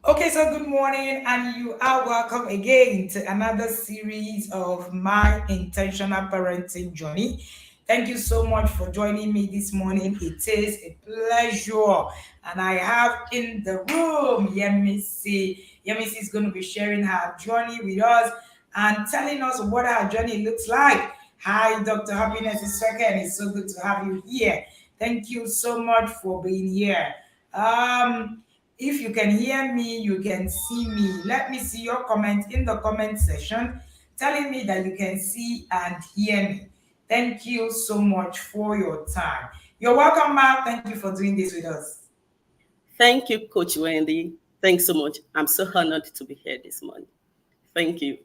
Okay, so good morning, and you are welcome again to another series of my intentional parenting journey. Thank you so much for joining me this morning. It is a pleasure, and I have in the room Yemisi. Yemisi is going to be sharing her journey with us and telling us what her journey looks like. Hi, Dr. Happiness is second. It's so good to have you here. Thank you so much for being here. If you can hear me, you can see me. Let me see your comment in the comment section telling me that you can see and hear me. Thank you so much for your time. You're welcome, Ma. Thank you for doing this with us. Thank you, Coach Wendy. Thanks so much. I'm so honored to be here this morning. Thank you.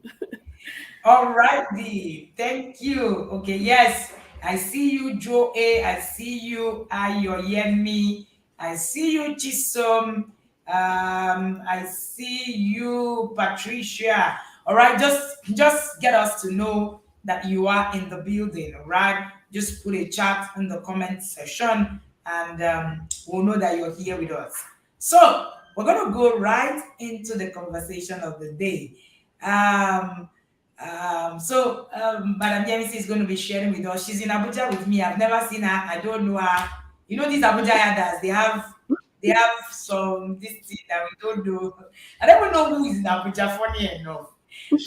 All righty. Thank you. Okay, yes. I see you, Joe A. I see you, Ayoyemi. I see you, Chisom. I see you, Patricia. All right, just get us to know that you are in the building. All right, just put a chat in the comment section, and we'll know that you're here with us. So we're gonna go right into the conversation of the day. Um, Madam Yemisi is going to be sharing with us. She's in Abuja with me. I've never seen her. I don't know her. You know these Abuja elders, they have some this thing that we don't know. I don't even know who is in Abuja, funny enough.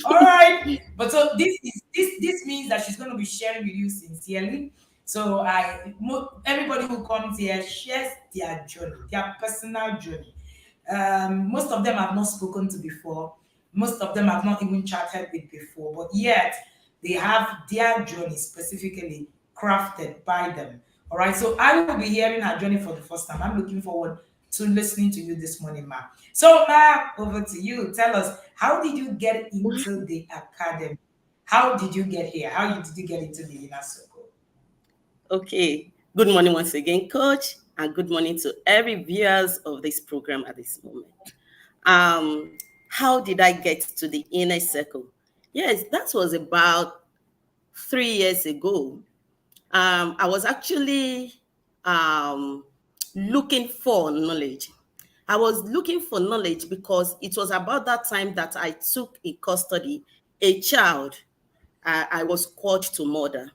All right. But so this means that she's going to be sharing with you sincerely. So everybody who comes here shares their journey, their personal journey. Most of them have not spoken to before. Most of them have not even chatted with before, but yet they have their journey specifically crafted by them. All right. So I will be hearing her journey for the first time. I'm looking forward to listening to you this morning, Ma. So, Ma, over to you. Tell us, how did you get into the academy? How did you get here? Did you get into the inner circle? Okay. Good morning once again, Coach, and good morning to every viewers of this program at this moment. How did I get to the inner circle? Yes, that was about 3 years ago. I was actually um, looking for knowledge. I was looking for knowledge because it was about that time that I took in custody a child I was called to mother.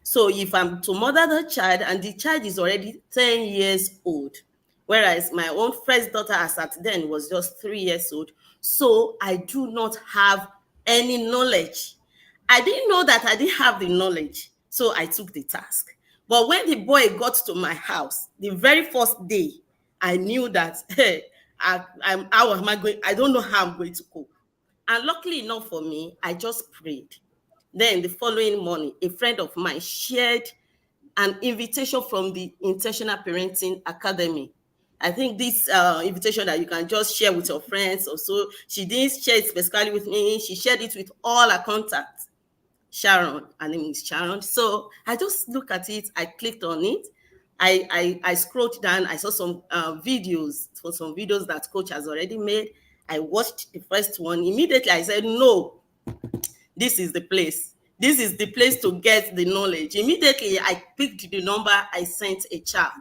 So if I'm to mother the child and the child is already 10 years old, whereas my own first daughter as at then was just 3 years old, so I do not have any knowledge. I didn't know that I didn't have the knowledge, so I took the task. But when the boy got to my house, the very first day, I knew that, hey, how am I going? I don't know how I'm going to cope. And luckily enough for me, I just prayed. Then the following morning, a friend of mine shared an invitation from the Intentional Parenting Academy. I think this invitation that you can just share with your friends or so. She didn't share it specifically with me. She shared it with all her contacts. Sharon, her name is Sharon. So I just looked at it. I clicked on it. I scrolled down. I saw some videos for some videos that coach has already made. I watched the first one. Immediately I said, no, this is the place. This is the place to get the knowledge. Immediately, I picked the number, I sent a chat.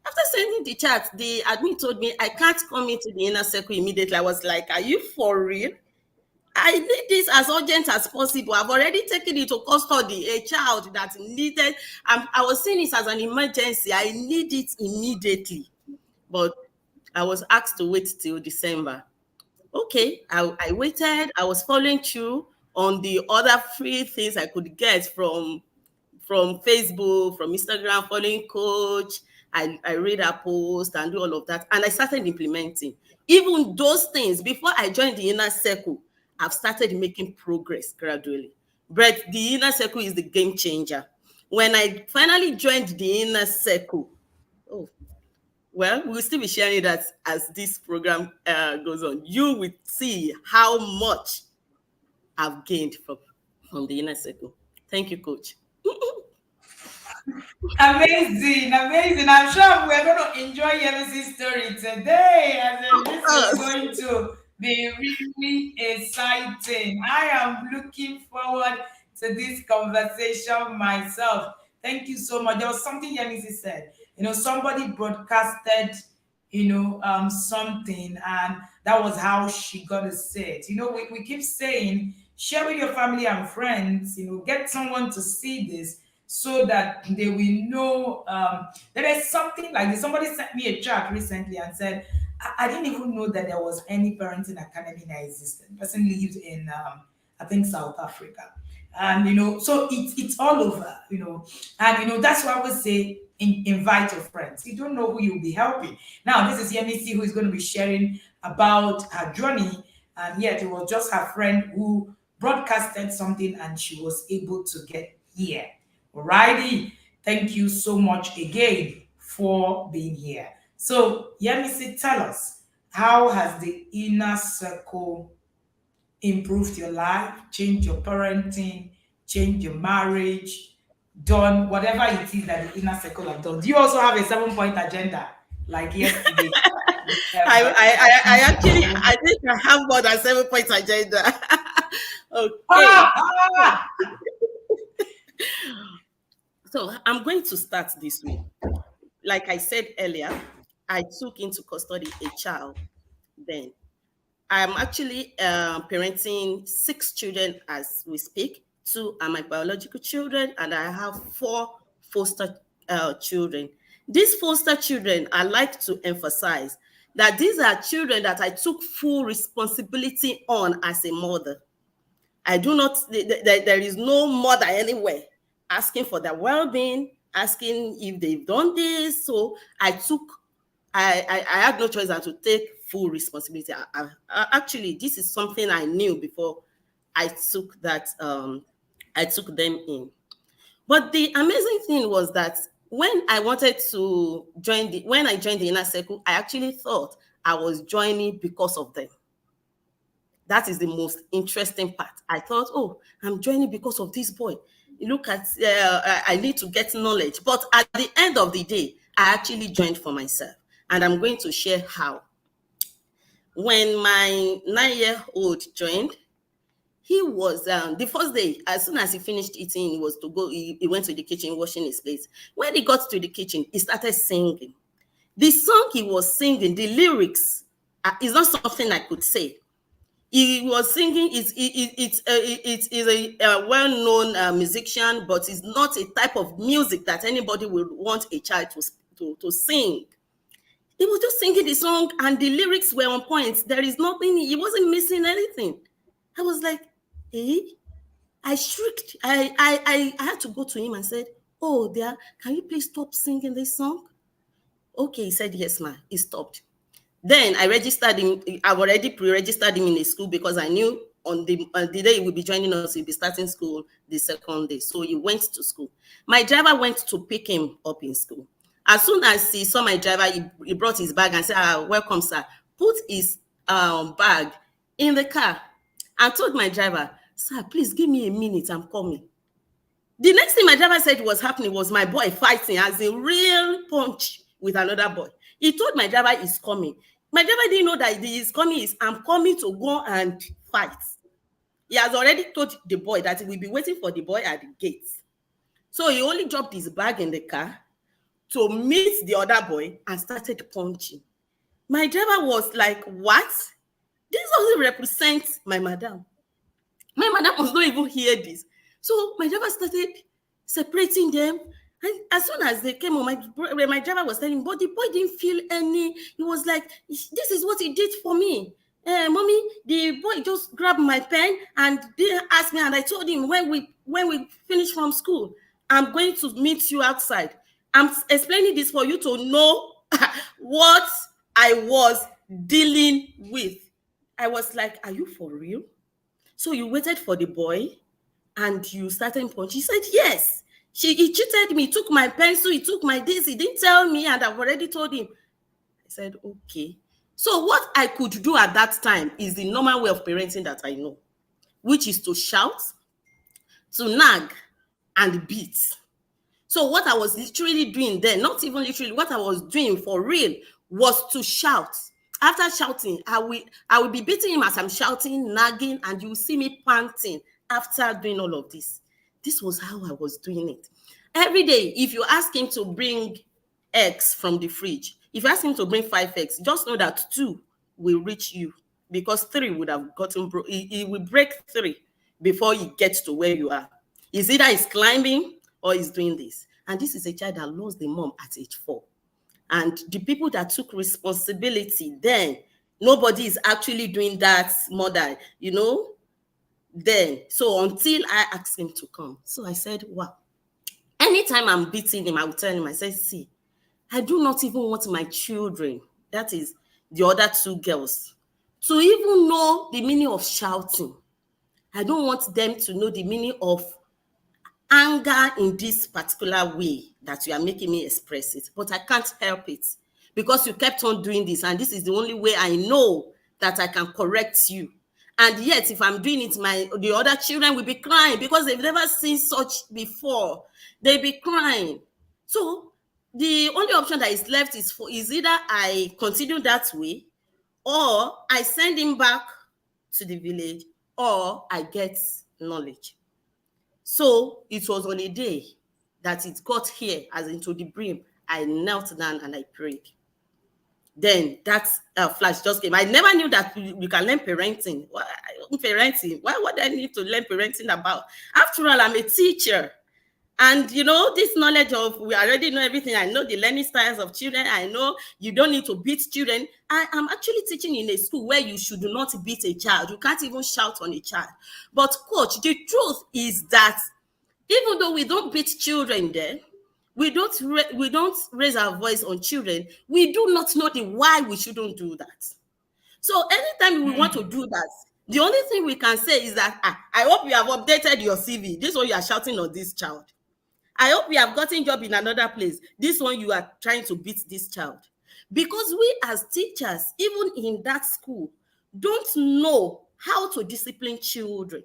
After sending the chat, the admin told me I can't come into the inner circle immediately. I was like, are you for real? I need this as urgent as possible. I've already taken it to custody, a child that needed. I was seeing it as an emergency. I need it immediately. But I was asked to wait till December. Okay, I waited. I was following through on the other free things I could get from Facebook, from Instagram, following coach. I read her post and do all of that. And I started implementing. Even those things, before I joined the inner circle, I've started making progress gradually. But the inner circle is the game changer. When I finally joined the inner circle, oh, well, we'll still be sharing that as this program goes on. You will see how much I've gained from the inner circle. Thank you, Coach. Amazing, amazing. I'm sure we're going to enjoy Yemisi's story today. As in, this is Yes. going to be really exciting. I am looking forward to this conversation myself. Thank you so much. There was something Yemisi said. Somebody broadcasted something, and that was how she got a set. We keep saying, share with your family and friends, get someone to see this so that they will know there is something like this. Somebody sent me a chat recently and said, I didn't even know that there was any parenting academy that existed. The person lives in, I think, South Africa. And, so it's all over, and, that's why I would say, invite your friends. You don't know who you'll be helping. Now, this is Yemisi who is going to be sharing about her journey. And yet, it was just her friend who broadcasted something and she was able to get here. Alrighty. Thank you so much again for being here. So, Yemisi, tell us, how has the inner circle improved your life, changed your parenting, changed your marriage, done whatever it is that the inner circle have done? Do you also have a 7 point agenda like yesterday? I actually, I think I have more than 7 point agenda. Okay. Ah, ah! So I'm going to start this way. Like I said earlier, I took into custody a child then. I'm actually parenting 6 children as we speak. 2 are my biological children, and I have 4 foster children. These foster children, I like to emphasize that these are children that I took full responsibility on as a mother. I do not, there is no mother anywhere asking for their well-being, asking if they've done this. So I had no choice than to take full responsibility. Actually, this is something I knew before I took I took them in. But the amazing thing was that when I wanted to when I joined the inner circle, I actually thought I was joining because of them. That is the most interesting part. I thought, oh, I'm joining because of this boy. Look at, I need to get knowledge. But at the end of the day, I actually joined for myself. And I'm going to share how. When my 9-year-old joined, he was, the first day, as soon as he finished eating, he was to go, he went to the kitchen, washing his plates. When he got to the kitchen, he started singing. The song he was singing, the lyrics, is not something I could say. He was singing. It's a well-known musician, but it's not a type of music that anybody would want a child to sing. He was just singing the song, and the lyrics were on point. There is nothing. He wasn't missing anything. I was like, "Hey!" I shrieked. I had to go to him and said, "Oh, dear, can you please stop singing this song?" Okay, he said, "Yes, ma." He stopped. Then I registered him. I've already pre-registered him in a school because I knew on the day he would be joining us, he'll be starting school the second day. So he went to school. My driver went to pick him up in school. As soon as he saw my driver, he brought his bag and said, welcome, sir. Put his bag in the car and told my driver, sir, please give me a minute, I'm coming. The next thing my driver said was happening was my boy fighting as a real punch with another boy. He told my driver he's coming. My driver didn't know that he's coming is I'm coming to go and fight. He has already told the boy that he will be waiting for the boy at the gate. So he only dropped his bag in the car to meet the other boy and started punching. My driver was like, what? This doesn't represent my madam. My madam must not even hear this. So my driver started separating them. And as soon as they came on, my driver was telling me, but the boy didn't feel any. He was like, this is what he did for me. Mommy, the boy just grabbed my pen and didn't ask me. And I told him, when we finish from school, I'm going to meet you outside. I'm explaining this for you to know what I was dealing with. I was like, are you for real? So you waited for the boy and you started punching? He said, yes. He cheated me. He took my pencil. He took my this. He didn't tell me, and I've already told him. I said, okay. So what I could do at that time is the normal way of parenting that I know, which is to shout, to nag, and beat. So what I was literally doing then, not even literally, what I was doing for real was to shout. After shouting, I will be beating him as I'm shouting, nagging, and you will see me panting after doing all of this. This was how I was doing it. Every day, if you ask him to bring eggs from the fridge, If you ask him to bring 5x, just know that 2 will reach you, because 3 would have gotten broke. He will break 3 before he gets to where you are. It's either he's climbing or he's doing this. And this is a child that lost the mom at age 4. And the people that took responsibility then, nobody is actually doing that more than, then. So until I asked him to come. So I said, wow. Anytime I'm beating him, I will tell him, I said, see, I do not even want my children, that is the other 2 girls, to even know the meaning of shouting. I don't want them to know the meaning of anger in this particular way that you are making me express it. But I can't help it, because you kept on doing this, and this is the only way I know that I can correct you. And yet, if I'm doing it, the other children will be crying, because they've never seen such before. They'll be crying. So the only option that is left is either I continue that way, or I send him back to the village, or I get knowledge. So it was on a day that it got here, as into the brim. I knelt down and I prayed. Then that flash just came. I never knew that you can learn parenting. Parenting? What do I need to learn parenting about? After all, I'm a teacher. And this knowledge of, we already know everything. I know the learning styles of children. I know you don't need to beat children. I am actually teaching in a school where you should not beat a child. You can't even shout on a child. But coach, the truth is that even though we don't beat children there, we don't raise our voice on children, we do not know the why we shouldn't do that. So anytime we want to do that, the only thing we can say is that, I hope you have updated your CV. This one you are shouting on this child. I hope you have gotten job in another place. This one you are trying to beat this child. Because we as teachers, even in that school, don't know how to discipline children.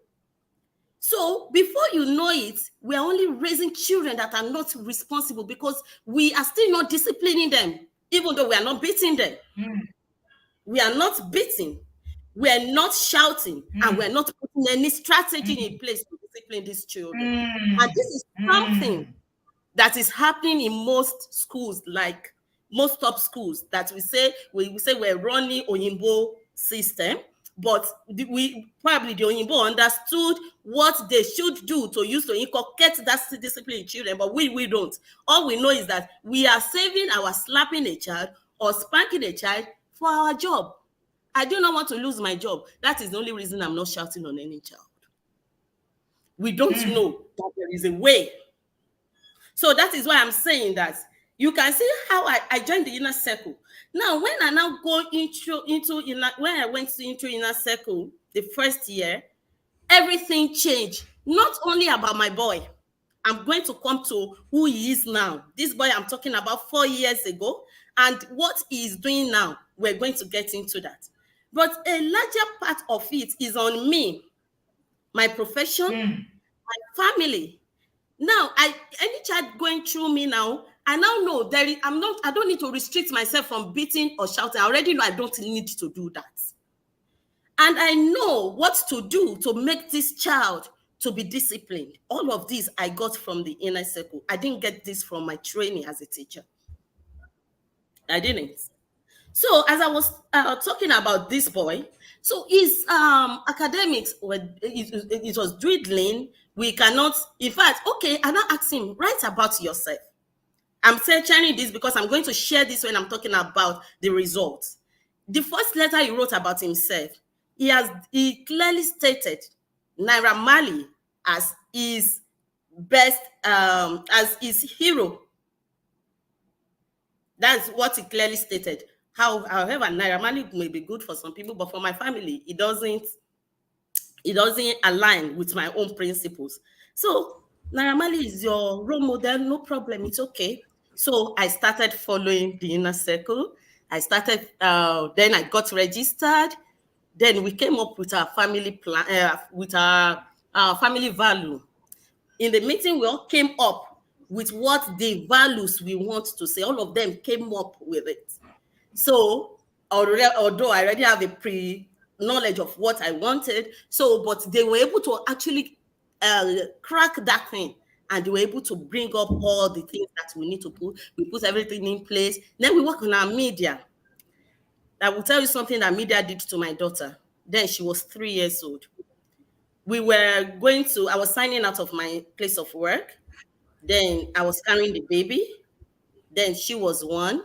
So before you know it, we are only raising children that are not responsible, because we are still not disciplining them, even though we are not beating them. We are not beating. We are not shouting, and we are not putting any strategy in place to discipline these children. And this is something that is happening in most schools, like most top schools, that we say we're running Oyinbo system, but we probably the Oyinbo understood what they should do to use to inculcate that discipline in children, but we don't. All we know is that we are saving our slapping a child or spanking a child for our job. I do not want to lose my job. That is the only reason I'm not shouting on any child. We don't know that there is a way. So that is why I'm saying that you can see how I joined the inner circle. Now, when I now go when I went into inner circle the first year, everything changed. Not only about my boy. I'm going to come to who he is now. This boy I'm talking about 4 years ago, and what he is doing now. We're going to get into that. But a larger part of it is on me, my profession, my family. Now, any child going through me now, I now know I don't need to restrict myself from beating or shouting. I already know I don't need to do that. And I know what to do to make this child to be disciplined. All of this I got from the inner circle. I didn't get this from my training as a teacher. I didn't. So as I was talking about this boy, so his academics it was dwindling. We cannot, in fact, okay, I now asked him, write about yourself. I'm sharing this because I'm going to share this when I'm talking about the results. The first letter he wrote about himself, he clearly stated Naira Marley as his best, as his hero. That's what he clearly stated. However, Naira Marley may be good for some people, but for my family, it doesn't align with my own principles. So Naira Marley is your role model, no problem, it's okay. So I started following the inner circle. I started, then I got registered. Then we came up with our family plan, with our family value. In the meeting, we all came up with what the values we want to say. All of them came up with it. So although I already have a pre-knowledge of what I wanted, but they were able to actually crack that thing and they were able to bring up all the things that we need to put. We put everything in place. Then we work on our media. I will tell you something that media did to my daughter. Then she was 3 years old. I was signing out of my place of work. Then I was carrying the baby. Then she was one.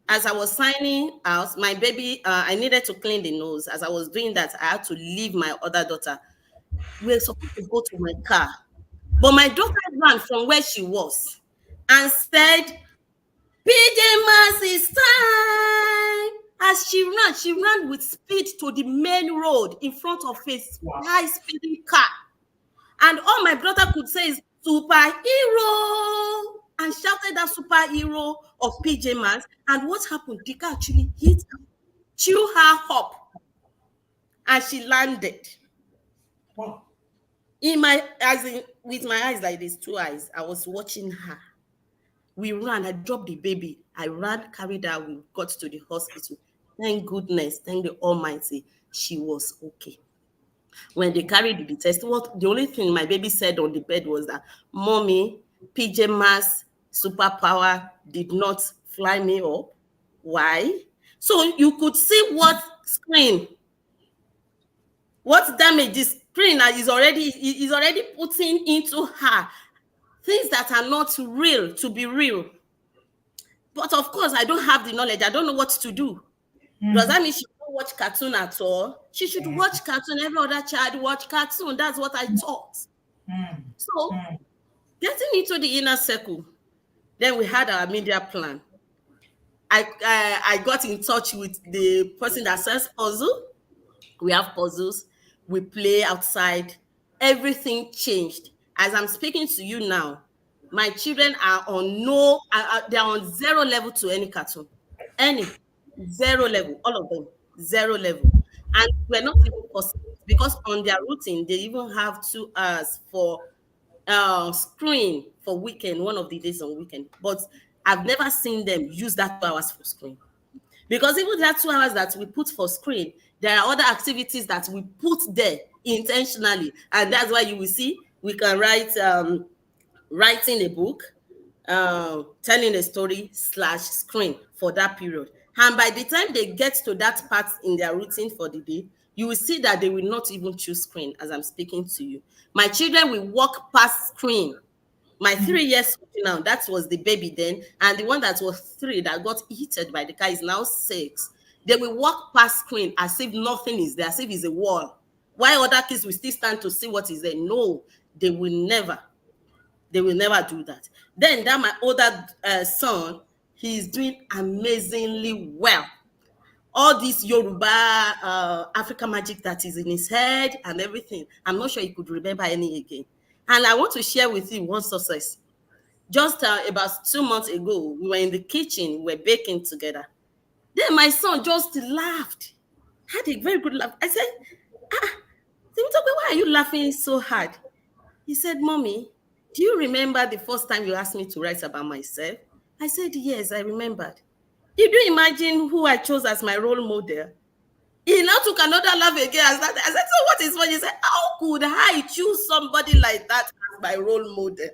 As I was signing out, my baby, I needed to clean the nose. As I was doing that, I had to leave my other daughter. We were supposed to go to my car. But my daughter ran from where she was and said, PJ Masks, it's time. As she ran with speed to the main road in front of a Wow. high speeding car. And all my brother could say is superhero, and shouted that superhero of PJ Masks. And what happened? The car actually hit her, chew her up, and she landed. Wow. With my eyes like this, 2 eyes, I was watching her. We ran. I dropped the baby. I ran, carried her. We got to the hospital. Thank goodness, thank the Almighty, she was okay. When they carried the test, the only thing my baby said on the bed was that, Mommy, PJ Masks superpower did not fly me up. Why? So you could see what damage the screen is already putting into her. Things that are not real to be real. But of course, I don't have the knowledge. I don't know what to do. Does that mean she don't watch cartoon at all? She should watch cartoon. Every other child watch cartoon. That's what I taught. So getting into the inner circle, then we had our media plan. I got in touch with the person that sells puzzle. We have puzzles. We play outside. Everything changed. As I'm speaking to you now, my children are they're on zero level to any cartoon. Any. Zero level. All of them. Zero level. And we're not even possible because on their routine, they even have 2 hours for screen for weekend, one of the days on weekend. But I've never seen them use that 2 hours for screen. Because even that 2 hours that we put for screen, there are other activities that we put there intentionally. And that's why you will see we can writing a book, telling a story / screen for that period. And by the time they get to that part in their routine for the day, you will see that they will not even choose screen as I'm speaking to you. My children will walk past screen. My 3 years now, that was the baby then, and the one that was 3 that got hit by the car is now 6. They will walk past screen as if nothing is there, as if it's a wall. Why other kids will still stand to see what is there? No, they will never. They will never do that. Then that my older son, he is doing amazingly well. All this Yoruba, African magic that is in his head and everything, I'm not sure he could remember any again. And I want to share with you one success. Just about 2 months ago, we were in the kitchen, we were baking together. Then my son just laughed, had a very good laugh. I said, why are you laughing so hard? He said, Mommy, do you remember the first time you asked me to write about myself? I said, yes, I remembered. Did you imagine who I chose as my role model? He now took another laugh again. I said, so what is funny? He said, how could I choose somebody like that as my role model?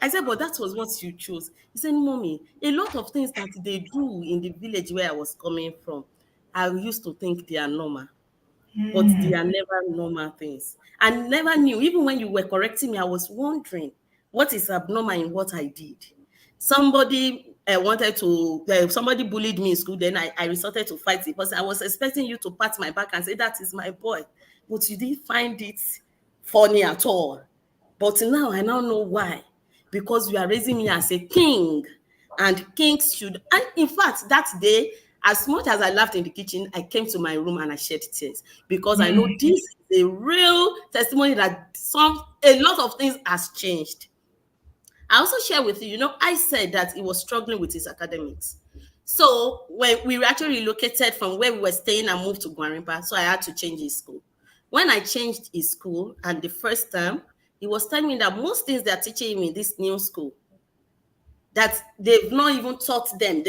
I said, but that was what you chose. He said, Mommy, a lot of things that they do in the village where I was coming from, I used to think they are normal. But they are never normal things. I never knew. Even when you were correcting me, I was wondering what is abnormal in what I did. Somebody somebody bullied me in school. Then I resorted to fight the person. I was expecting you to pat my back and say, that is my boy. But you didn't find it funny at all. But now I now know why. Because you are raising me as a king. And kings should. And in fact, that day, as much as I laughed in the kitchen, I came to my room and I shed tears because I know this is a real testimony that a lot of things has changed. I also share with you, I said that he was struggling with his academics. So when we actually relocated from where we were staying and moved to Gwarimpa, so I had to change his school. When I changed his school and the first time, he was telling me that most things they're teaching him in this new school, that they've not even taught them.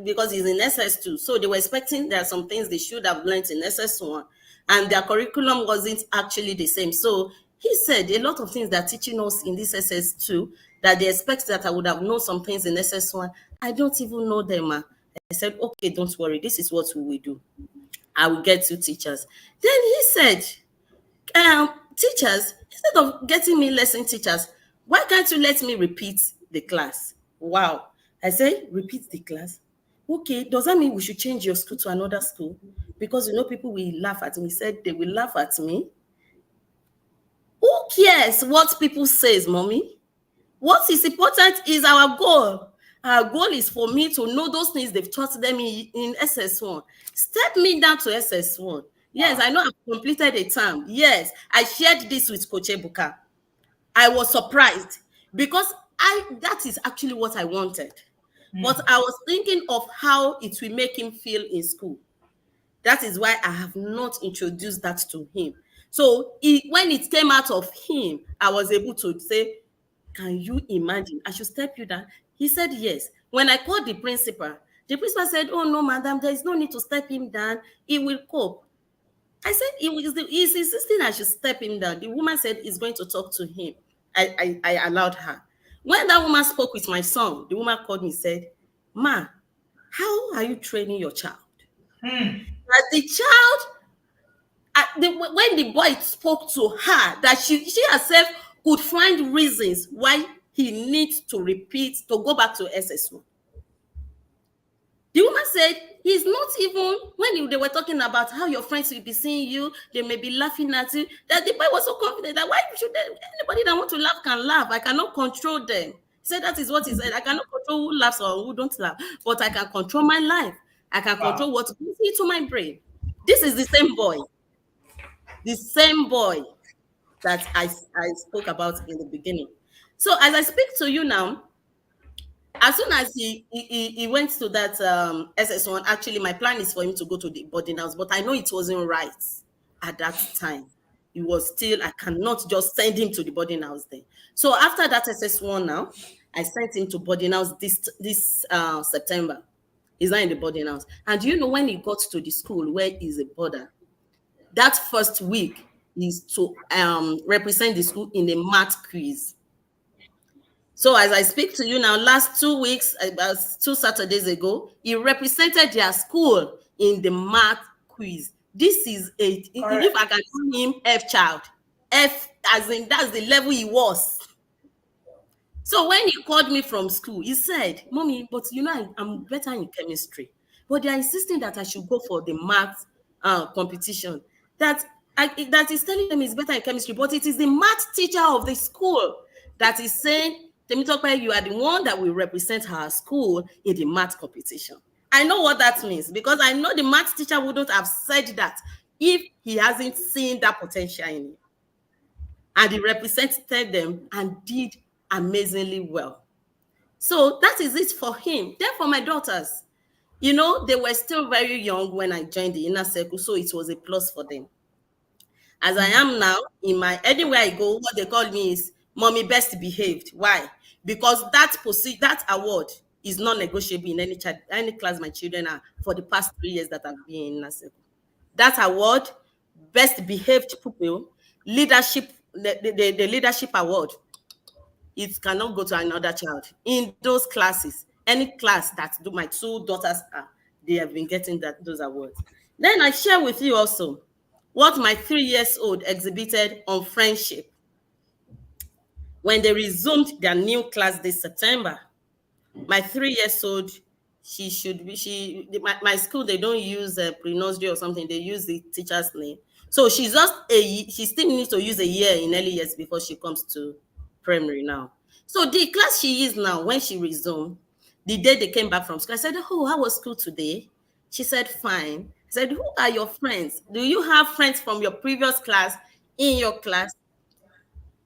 Because he's in SS2. So they were expecting there are some things they should have learned in SS1. And their curriculum wasn't actually the same. So He said a lot of things they're teaching us in this SS2 that they expect that I would have known some things in SS1. I don't even know them. Ma. I said, okay, don't worry. This is what we will do. I will get you teachers. Then he said, teachers, instead of getting me lesson teachers, why can't you let me repeat the class? Wow. I said, repeat the class. Okay, does that mean we should change your school to another school? Because people will laugh at me. He said they will laugh at me. Who cares what people says, mommy? What is important is our goal. Our goal is for me to know those things they've taught them in SS1. Step me down to SS1. Yes, Wow. I know I've completed a term. Yes, I shared this with Coach Ebuka. I was surprised because that is actually what I wanted. But I was thinking of how it will make him feel in school. That is why I have not introduced that to him. So when it came out of him, I was able to say, can you imagine? I should step you down. He said, yes. When I called the principal said, oh, no, madam, there is no need to step him down. He will cope. I said, he's insisting I should step him down. The woman said, he's going to talk to him. I allowed her. When that woman spoke with my son, the woman called me and said, Ma, how are you training your child? That the child, when the boy spoke to her, that she herself could find reasons why he needs to repeat, to go back to SS1. The woman said, he's not even, when they were talking about how your friends will be seeing you, they may be laughing at you, that the boy was so confident that why should anybody that want to laugh can laugh. I cannot control them. He said that is what he said. I cannot control who laughs or who don't laugh, but I can control my life. I can Wow. control what goes into my brain. This is the same boy that I spoke about in the beginning. So as I speak to you now, as soon as he went to that SS1, actually my plan is for him to go to the boarding house, but I know it wasn't right at that time. It was still, I cannot just send him to the boarding house then. So after that SS1 now, I sent him to boarding house this September. He's not in the boarding house. And you know, when he got to the school where he's a boarder, that first week is to represent the school in a math quiz. So as I speak to you now, last 2 weeks, about 2 Saturdays ago, he represented their school in the math quiz. This is if Correct. I can call him F child, F as in that's the level he was. So when he called me from school, he said, Mommy, but you know, I'm better in chemistry. But they are insisting that I should go for the math competition. That is telling them he's better in chemistry, but it is the math teacher of the school that is saying, Temitope, you are the one that will represent our school in the math competition. I know what that means because I know the math teacher wouldn't have said that if he hasn't seen that potential in him. And he represented them and did amazingly well. So that is it for him. Then for my daughters, they were still very young when I joined the inner circle, so it was a plus for them. As I am now, anywhere I go, what they call me is mommy best behaved. Why? Because that award is non-negotiable in any class my children are for the past 3 years that I've been in inner circle. That award, best behaved pupil, leadership, the leadership award, it cannot go to another child. In those classes, any class that my two daughters are, they have been getting those awards. Then I share with you also what my 3 years old exhibited on friendship when they resumed their new class this September. My 3 years old, my school, they don't use a pre-nursery or something, they use the teacher's name. So she still needs to use a year in early years before she comes to primary now. So the class she is now, when she resumed, the day they came back from school, I said, oh, how was school today? She said, fine. I said, who are your friends? Do you have friends from your previous class in your class?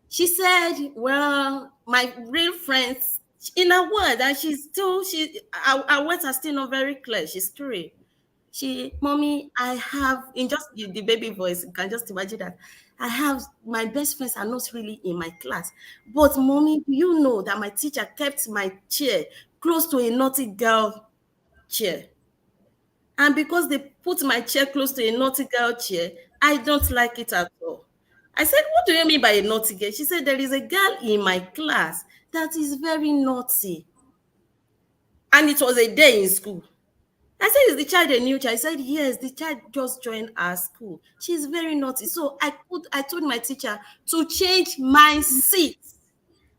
She said, well, my real friends, in a word, and our words are still not very clear. She's 3. Mommy, I have, in just the baby voice, you can just imagine that. I have, my best friends are not really in my class. But mommy, do you know that my teacher kept my chair close to a naughty girl chair? And because they put my chair close to a naughty girl chair, I don't like it at all. I said, what do you mean by a naughty girl? She said, there is a girl in my class that is very naughty. And it was a day in school. I said, is the child a new child? I said, yes, the child just joined our school. She's very naughty. So I told my teacher to change my seat.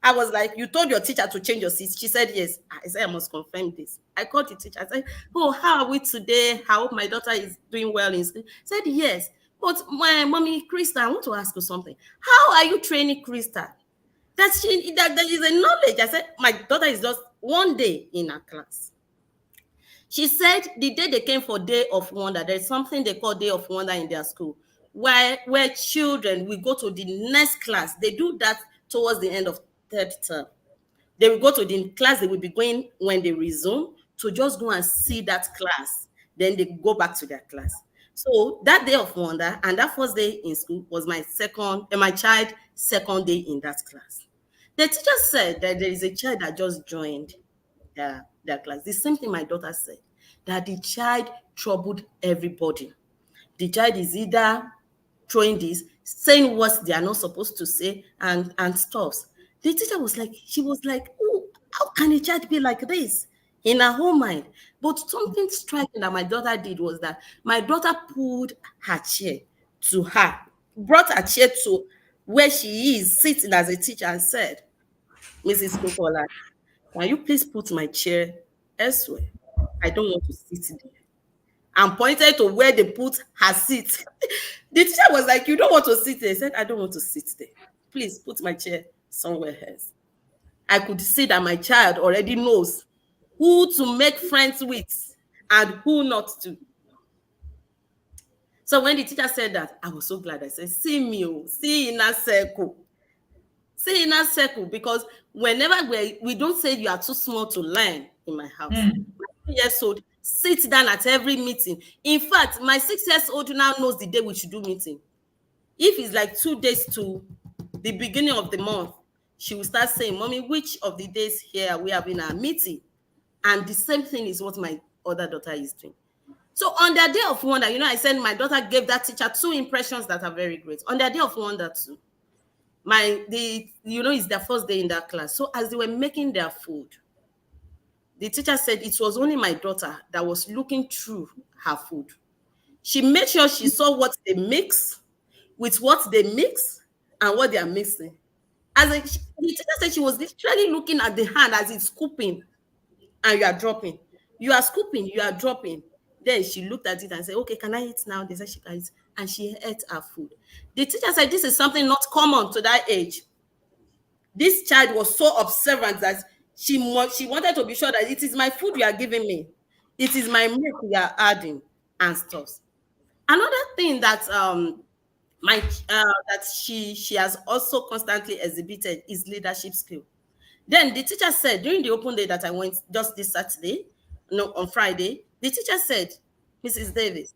I was like, you told your teacher to change your seat. She said, yes. I said, I must confirm this. I called the teacher. I said, oh, how are we today? I hope my daughter is doing well in school. Said, yes. But my mommy, Krista, I want to ask you something. How are you training Krista? That there is a knowledge. I said, my daughter is just one day in her class. She said the day they came for Day of Wonder, there's something they call Day of Wonder in their school, where children will go to the next class. They do that towards the end of third term. They will go to the class they will be going when they resume to just go and see that class. Then they go back to their class. So that Day of Wonder and that first day in school was my child second day in that class. The teacher said that there is a child that just joined their class. The same thing my daughter said, that the child troubled everybody. The child is either throwing this, saying what they are not supposed to say, and stuffs. The teacher was like, she was like, oh, how can a child be like this in her own mind? But something striking that my daughter did was that my daughter pulled her chair to her, brought her chair to where she is sitting as a teacher and said, Mrs. Kokola, can you please put my chair elsewhere? I don't want to sit there. And pointed to where they put her seat. The teacher was like, you don't want to sit there. He said, I don't want to sit there. Please put my chair somewhere else. I could see that my child already knows who to make friends with and who not to. So when the teacher said that, I was so glad. I said, see me, see in a circle. See in a circle, because whenever we don't say you are too small to learn in my house. Hmm. My 2 years old sits down at every meeting. In fact, my 6 years old now knows the day we should do meeting. If it's like 2 days to the beginning of the month, she will start saying, Mommy, which of the days here are we having our meeting? And the same thing is what my other daughter is doing. So on their Day of Wonder, I said my daughter gave that teacher 2 impressions that are very great. On their Day of Wonder too, it's their first day in that class. So as they were making their food, the teacher said it was only my daughter that was looking through her food. She made sure she saw what they mix with what they mix and what they are mixing. The teacher said she was literally looking at the hand as it's scooping and you are dropping. You are scooping, you are dropping. Then she looked at it and said, okay, can I eat now? They said she can eat. And she ate her food. The teacher said this is something not common to that age. This child was so observant that she wanted to be sure that it is my food you are giving me. It is my milk you are adding and stuff. Another thing that that she has also constantly exhibited is leadership skill. Then the teacher said during the open day that I went just this Saturday, no, on Friday, the teacher said, Mrs. Davis,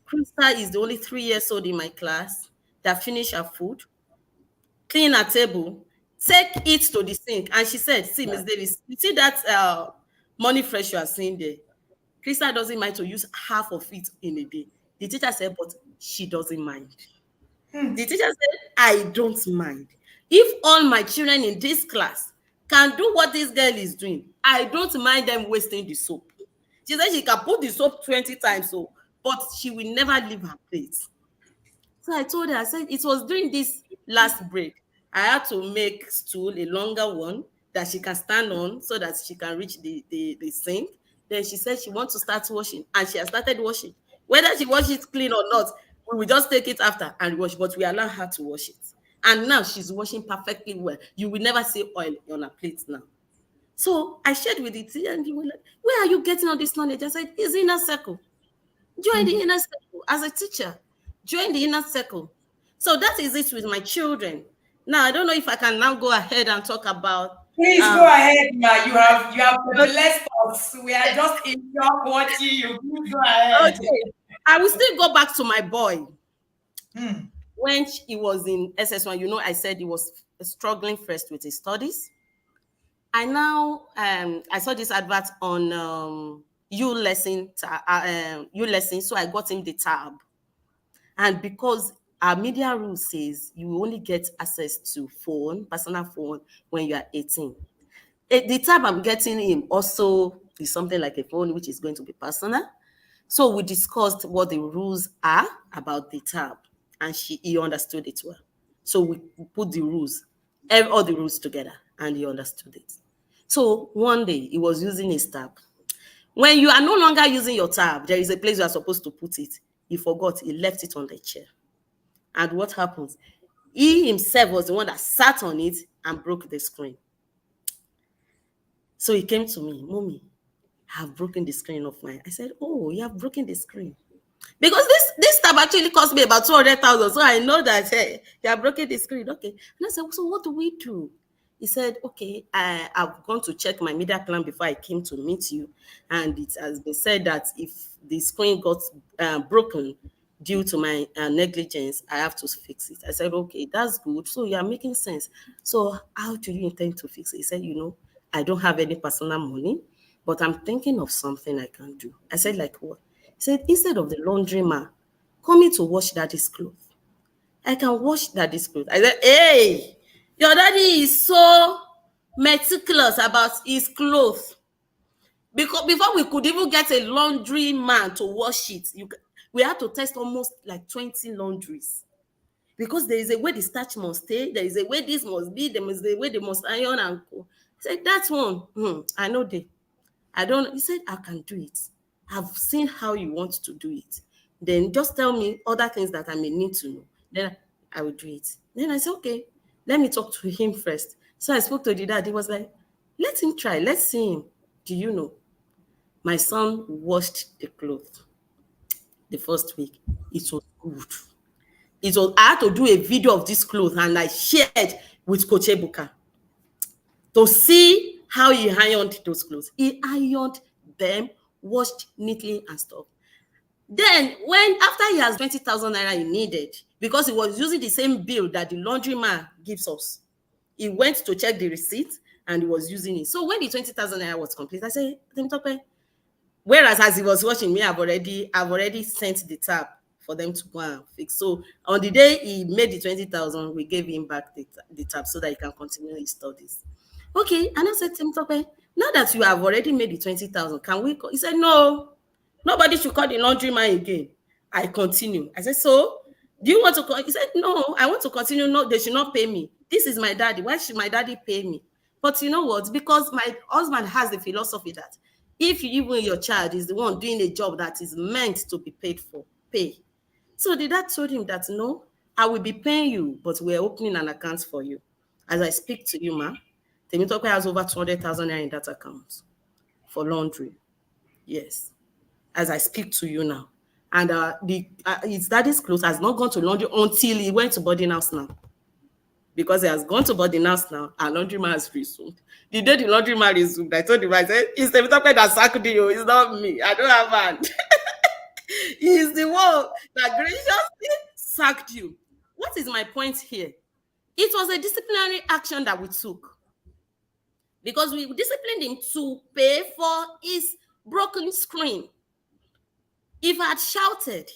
Krista is the only 3 years old in my class that finished her food, clean her table, take it to the sink. And she said, see, Miss Davis, you see that money fresh you are seeing there? Krista doesn't mind to use half of it in a day. The teacher said, but she doesn't mind. The teacher said, I don't mind. If all my children in this class can do what this girl is doing, I don't mind them wasting the soap. She said she can put the soap 20 times, but she will never leave her plate. So I told her, I said, it was during this last break, I had to make stool, a longer one, that she can stand on so that she can reach the sink. Then she said she wants to start washing, and she has started washing. Whether she washes it clean or not, we will just take it after and wash, but we allow her to wash it. And now she's washing perfectly well. You will never see oil on her plate now. So I shared with it, and you were like, where are you getting all this knowledge? I said, it's inner circle. Join the inner circle as a teacher. Join the inner circle. So that is it with my children. Now, I don't know if I can now go ahead and talk about. Please go ahead, ma. You have blessed us. We are just in shock watching you. Please go ahead. Okay. I will still go back to my boy. Hmm. When he was in SS1, I said he was struggling first with his studies. I saw this advert on U lesson, so I got him the tab. And because our media rule says you will only get access to phone, personal phone, when you are 18. The tab I'm getting him also is something like a phone, which is going to be personal. So we discussed what the rules are about the tab, and he understood it well. So we put the rules, all the rules together, and he understood it. So one day he was using his tab. When you are no longer using your tab, there is a place you are supposed to put it. He forgot, he left it on the chair. And what happens? He himself was the one that sat on it and broke the screen. So he came to me, Mommy, I have broken the screen of mine. I said, oh, you have broken the screen. Because this tab actually cost me about 200,000. So I know that, hey, you have broken the screen. Okay. And I said, so what do we do? He said, okay, I've gone to check my media plan before I came to meet you. And it has been said that if the screen got broken due to my negligence, I have to fix it. I said, okay, that's good. So you are making sense. So how do you intend to fix it? He said, I don't have any personal money, but I'm thinking of something I can do. I said, like what? He said, instead of the laundryman coming to wash daddy's clothes, I can wash daddy's clothes. I said, hey, your daddy is so meticulous about his clothes. Because before we could even get a laundry man to wash it, we had to test almost like 20 laundries. Because there is a way the starch must stay, there is a way this must be, there is a way they must iron and go. I said, that's one. I know they. I don't. He said, I can do it. I've seen how you want to do it. Then just tell me other things that I may need to know. Then I will do it. Then I said, okay, let me talk to him first. So I spoke to the dad. He was like, let him try. Let's see him. Do you know? My son washed the clothes the first week. It was good. I had to do a video of this clothes and I shared with Coach Ebuka to see how he ironed those clothes. He ironed them, washed neatly and stuff. Then, after he has 20,000 naira he needed, because he was using the same bill that the laundryman gives us, he went to check the receipt and he was using it. So when the 20,000 naira was complete, I said, whereas as he was watching me, I've already sent the tab for them to go and fix. So on the day he made the 20,000, we gave him back the tab so that he can continue his studies. Okay, and I said to him, now that you have already made the 20,000, can we call? He said, no, nobody should call the laundryman again. I continue. I said, so do you want to call? He said, no, I want to continue. No, they should not pay me. This is my daddy. Why should my daddy pay me? But you know what? Because my husband has the philosophy that if even your child is the one doing a job that is meant to be paid for, pay. So the dad told him that, no, I will be paying you, but we're opening an account for you. As I speak to you, ma, Temitope has over 200,000 in that account for laundry. Yes. As I speak to you now. And his daddy's clothes has not gone to laundry until he went to boarding house now. Because he has gone to boarding house now, and laundryman has resumed. The day the laundryman resumed, I told him, I said, it's Temitope that sacked you, it's not me. I don't have hand. He is the one that graciously sacked you. What is my point here? It was a disciplinary action that we took because we disciplined him to pay for his broken screen. If I had shouted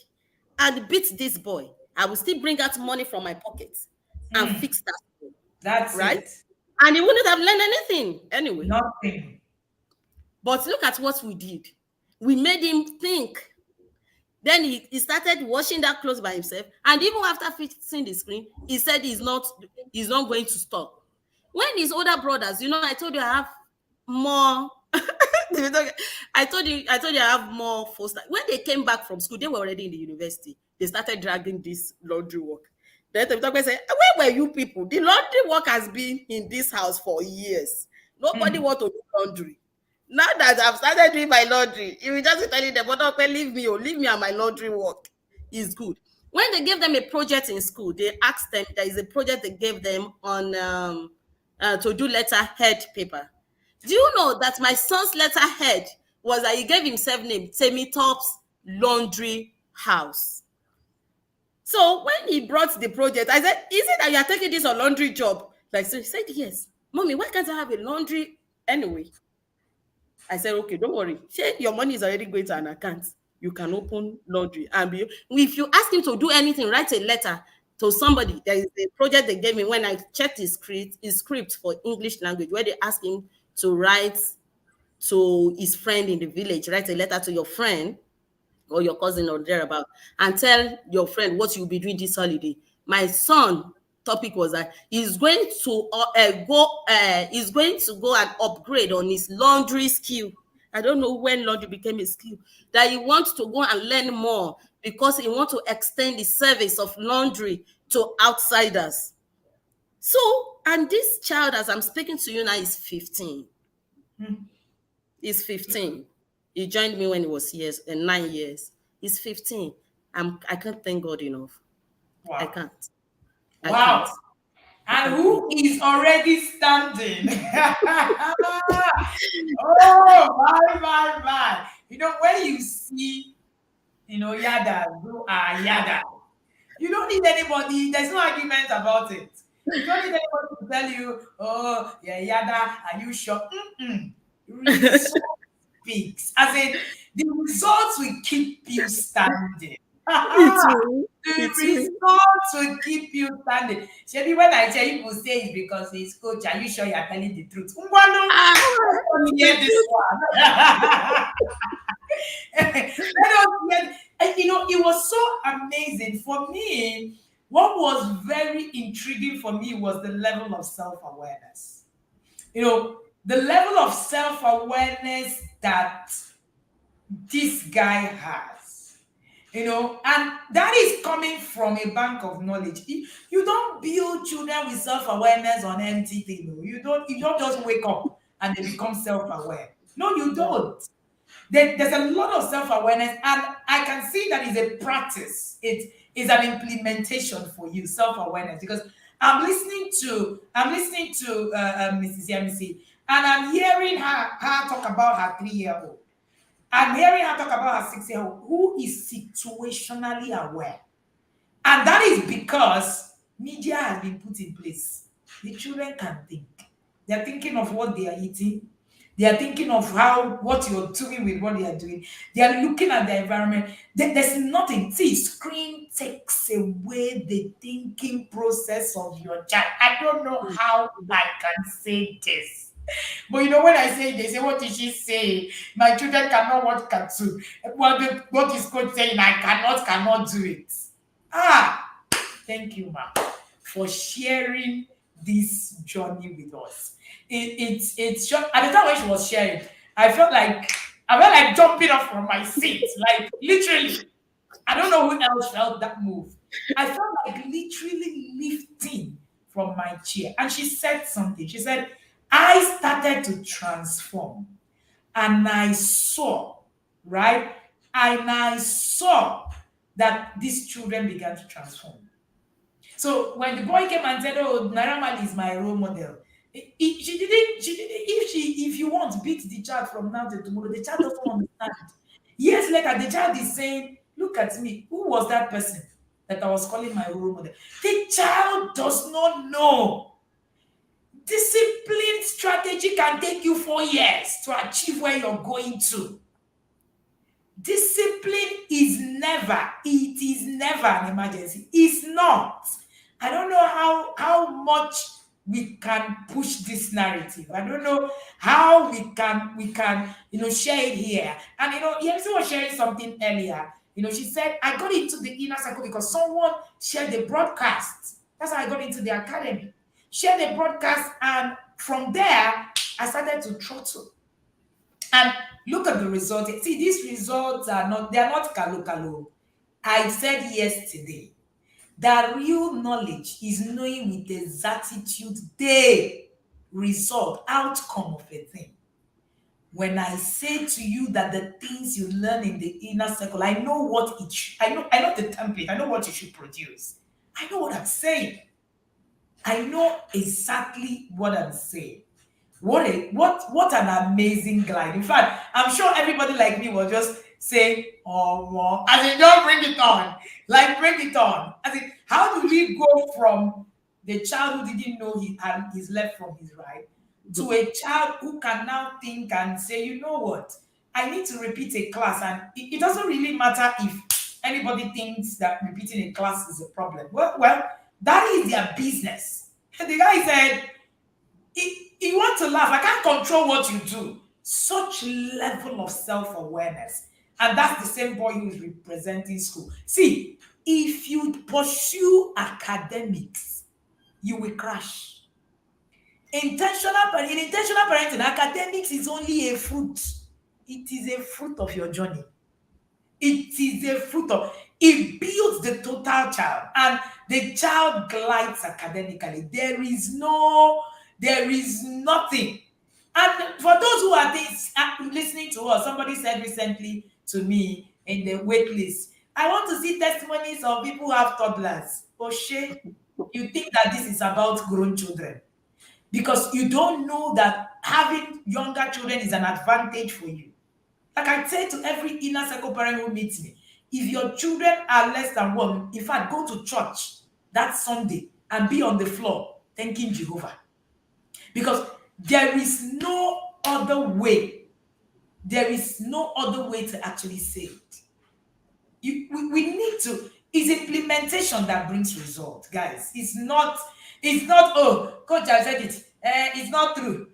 and beat this boy, I would still bring out money from my pocket and fix that screen, That's right? it. And he wouldn't have learned anything anyway. Nothing. But look at what we did. We made him think. Then he started washing that clothes by himself. And even after fixing the screen, he said he's not going to stop. When his older brothers, I told you I have more. I told you I have more foster. When they came back from school, they were already in the university. They started dragging this laundry work. Then the doctor said, where were you people? The laundry work has been in this house for years. Nobody want to do laundry. Now that I've started doing my laundry, you will just be telling them, but okay, leave me and my laundry work. Is good. When they gave them a project in school, they asked them, there is a project they gave them on to do letterhead paper. Do you know that my son's letterhead was that he gave himself name Temitop's Laundry House? So when he brought the project, I said, is it that you are taking this on laundry job? Like, so he said, yes. Mommy, why can't I have a laundry anyway? I said, okay, don't worry. Your money is already going to an account. You can open laundry and if you ask him to do anything, write a letter to somebody. There is a project they gave me when I checked his script for English language, where they asked him to write to his friend in the village, write a letter to your friend or your cousin or thereabout, and tell your friend what you'll be doing this holiday. My son topic was that he's going to go and upgrade on his laundry skill. I don't know when laundry became a skill. That he wants to go and learn more because he wants to extend the service of laundry to outsiders. So, and this child, as I'm speaking to you now, is 15. He's 15. He joined me when he was 9 years. He's 15. I can't thank God enough. I Wow. can't. I can't. Wow. And who is already standing? Oh, my. When you see, yada, who are yada, you don't need anybody. There's no argument about it. You don't need anybody to tell you, oh, yeah, yada, are you sure? Result speaks. As in, the results will keep you standing. It's me. The It's me. results will keep you standing. Maybe when I tell people say it's because he's coach, are you sure you're telling the truth? Ngwanu, Ah, let me hear this one. Let us hear. And it was so amazing for me. What was very intriguing for me was the level of self-awareness. The level of self-awareness that this guy has. And that is coming from a bank of knowledge. You don't build children with self-awareness on empty thing. You don't just wake up and they become self-aware. No, you yeah. don't. There's a lot of self-awareness, and I can see that is a practice. It is an implementation for you, self-awareness, because I'm listening to Mrs. Yemisi, and I'm hearing her talk about her 3-year-old. I'm hearing her talk about her 6-year-old who is situationally aware. And that is because media has been put in place. The children can think. They're thinking of what they are eating. They are thinking of what you're doing with what they are doing. They are looking at the environment. There's nothing. See, screen takes away the thinking process of your child. I don't know how I can say this. But when I say, they say, what did she say? My children cannot watch cartoon. What is coach saying? I cannot do it. Thank you, ma'am, for sharing this journey with us. It's just, at the time when she was sharing, I felt like jumping off from my seat, like literally. I don't know who else felt that move. I felt like literally lifting from my chair. And she said something. She said, I started to transform and I saw, right? And I saw that these children began to transform. So when the boy came and said, "Oh, Naira Marley is my role model," she didn't. She didn't. If you want, beat the child from now to tomorrow. The child doesn't understand. Years later, the child is saying, "Look at me. Who was that person that I was calling my role model?" The child does not know. Discipline strategy can take you 4 years to achieve where you're going to. Discipline it is never an emergency. It's not. I don't know how much we can push this narrative. I don't know how we can share it here. And Yemisi was sharing something earlier. She said, I got into the inner circle because someone shared the broadcast. That's how I got into the academy. Share the broadcast, and from there I started to throttle. And look at the results. See, these results they're not kalo. I said yesterday that real knowledge is knowing with exactitude the result, outcome of a thing. When I say to you that the things you learn in the inner circle, I know what I know the template, I know what you should produce. I know what I'm saying. I know exactly what I'm saying. What an amazing glide. In fact, I'm sure everybody like me will just say, oh, well, as in, don't bring it on. Like, bring it on. As in, how do we go from the child who didn't know he had his left from his right to a child who can now think and say, you know what? I need to repeat a class, and it doesn't really matter if anybody thinks that repeating a class is a problem. Well, that is their business. And the guy said, you want to laugh. I can't control what you do. Such level of self-awareness. And that's the same boy who is representing school. See, if you pursue academics, you will crash. In intentional parenting, academics is only a fruit. It is a fruit of your journey. It is a fruit of it builds the total child, and the child glides academically. There is nothing. And for those who are listening to us, somebody said recently to me in the wait list, I want to see testimonies of people who have toddlers. Oshe, you think that this is about grown children because you don't know that having younger children is an advantage for you. Like I say to every inner circle parent who meets me, if your children are less than one, in fact, go to church that Sunday and be on the floor thanking Jehovah. Because there is no other way. There is no other way to actually say it. We need to, it's implementation that brings results, guys. It's not, oh, coach, I said it. It's not true.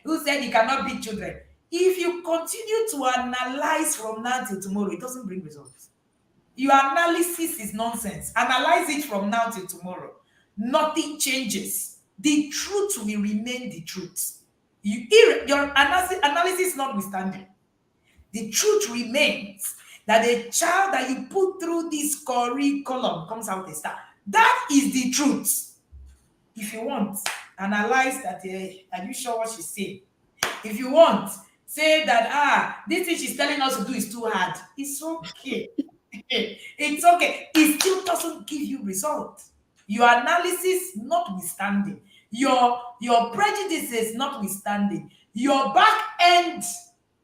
Who said you cannot beat children? If you continue to analyze from now till tomorrow, it doesn't bring results. Your analysis is nonsense. Analyze it from now till tomorrow. Nothing changes. The truth will remain the truth. Your analysis notwithstanding, the truth remains that the child that you put through this curriculum comes out a star. That is the truth. If you want, analyze that. Are you sure what she's saying? If you want, say that this thing she's telling us to do is too hard. It's okay. It's okay. It still doesn't give you results. Your analysis notwithstanding, your prejudices notwithstanding, your back end.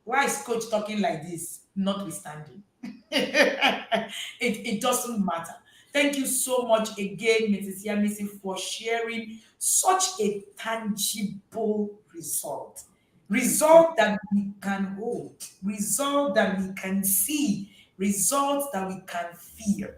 Why is coach talking like this? Notwithstanding. it doesn't matter. Thank you so much again, Mrs. Yemisi, for sharing such a tangible result. Result that we can hold, result that we can see, results that we can feel.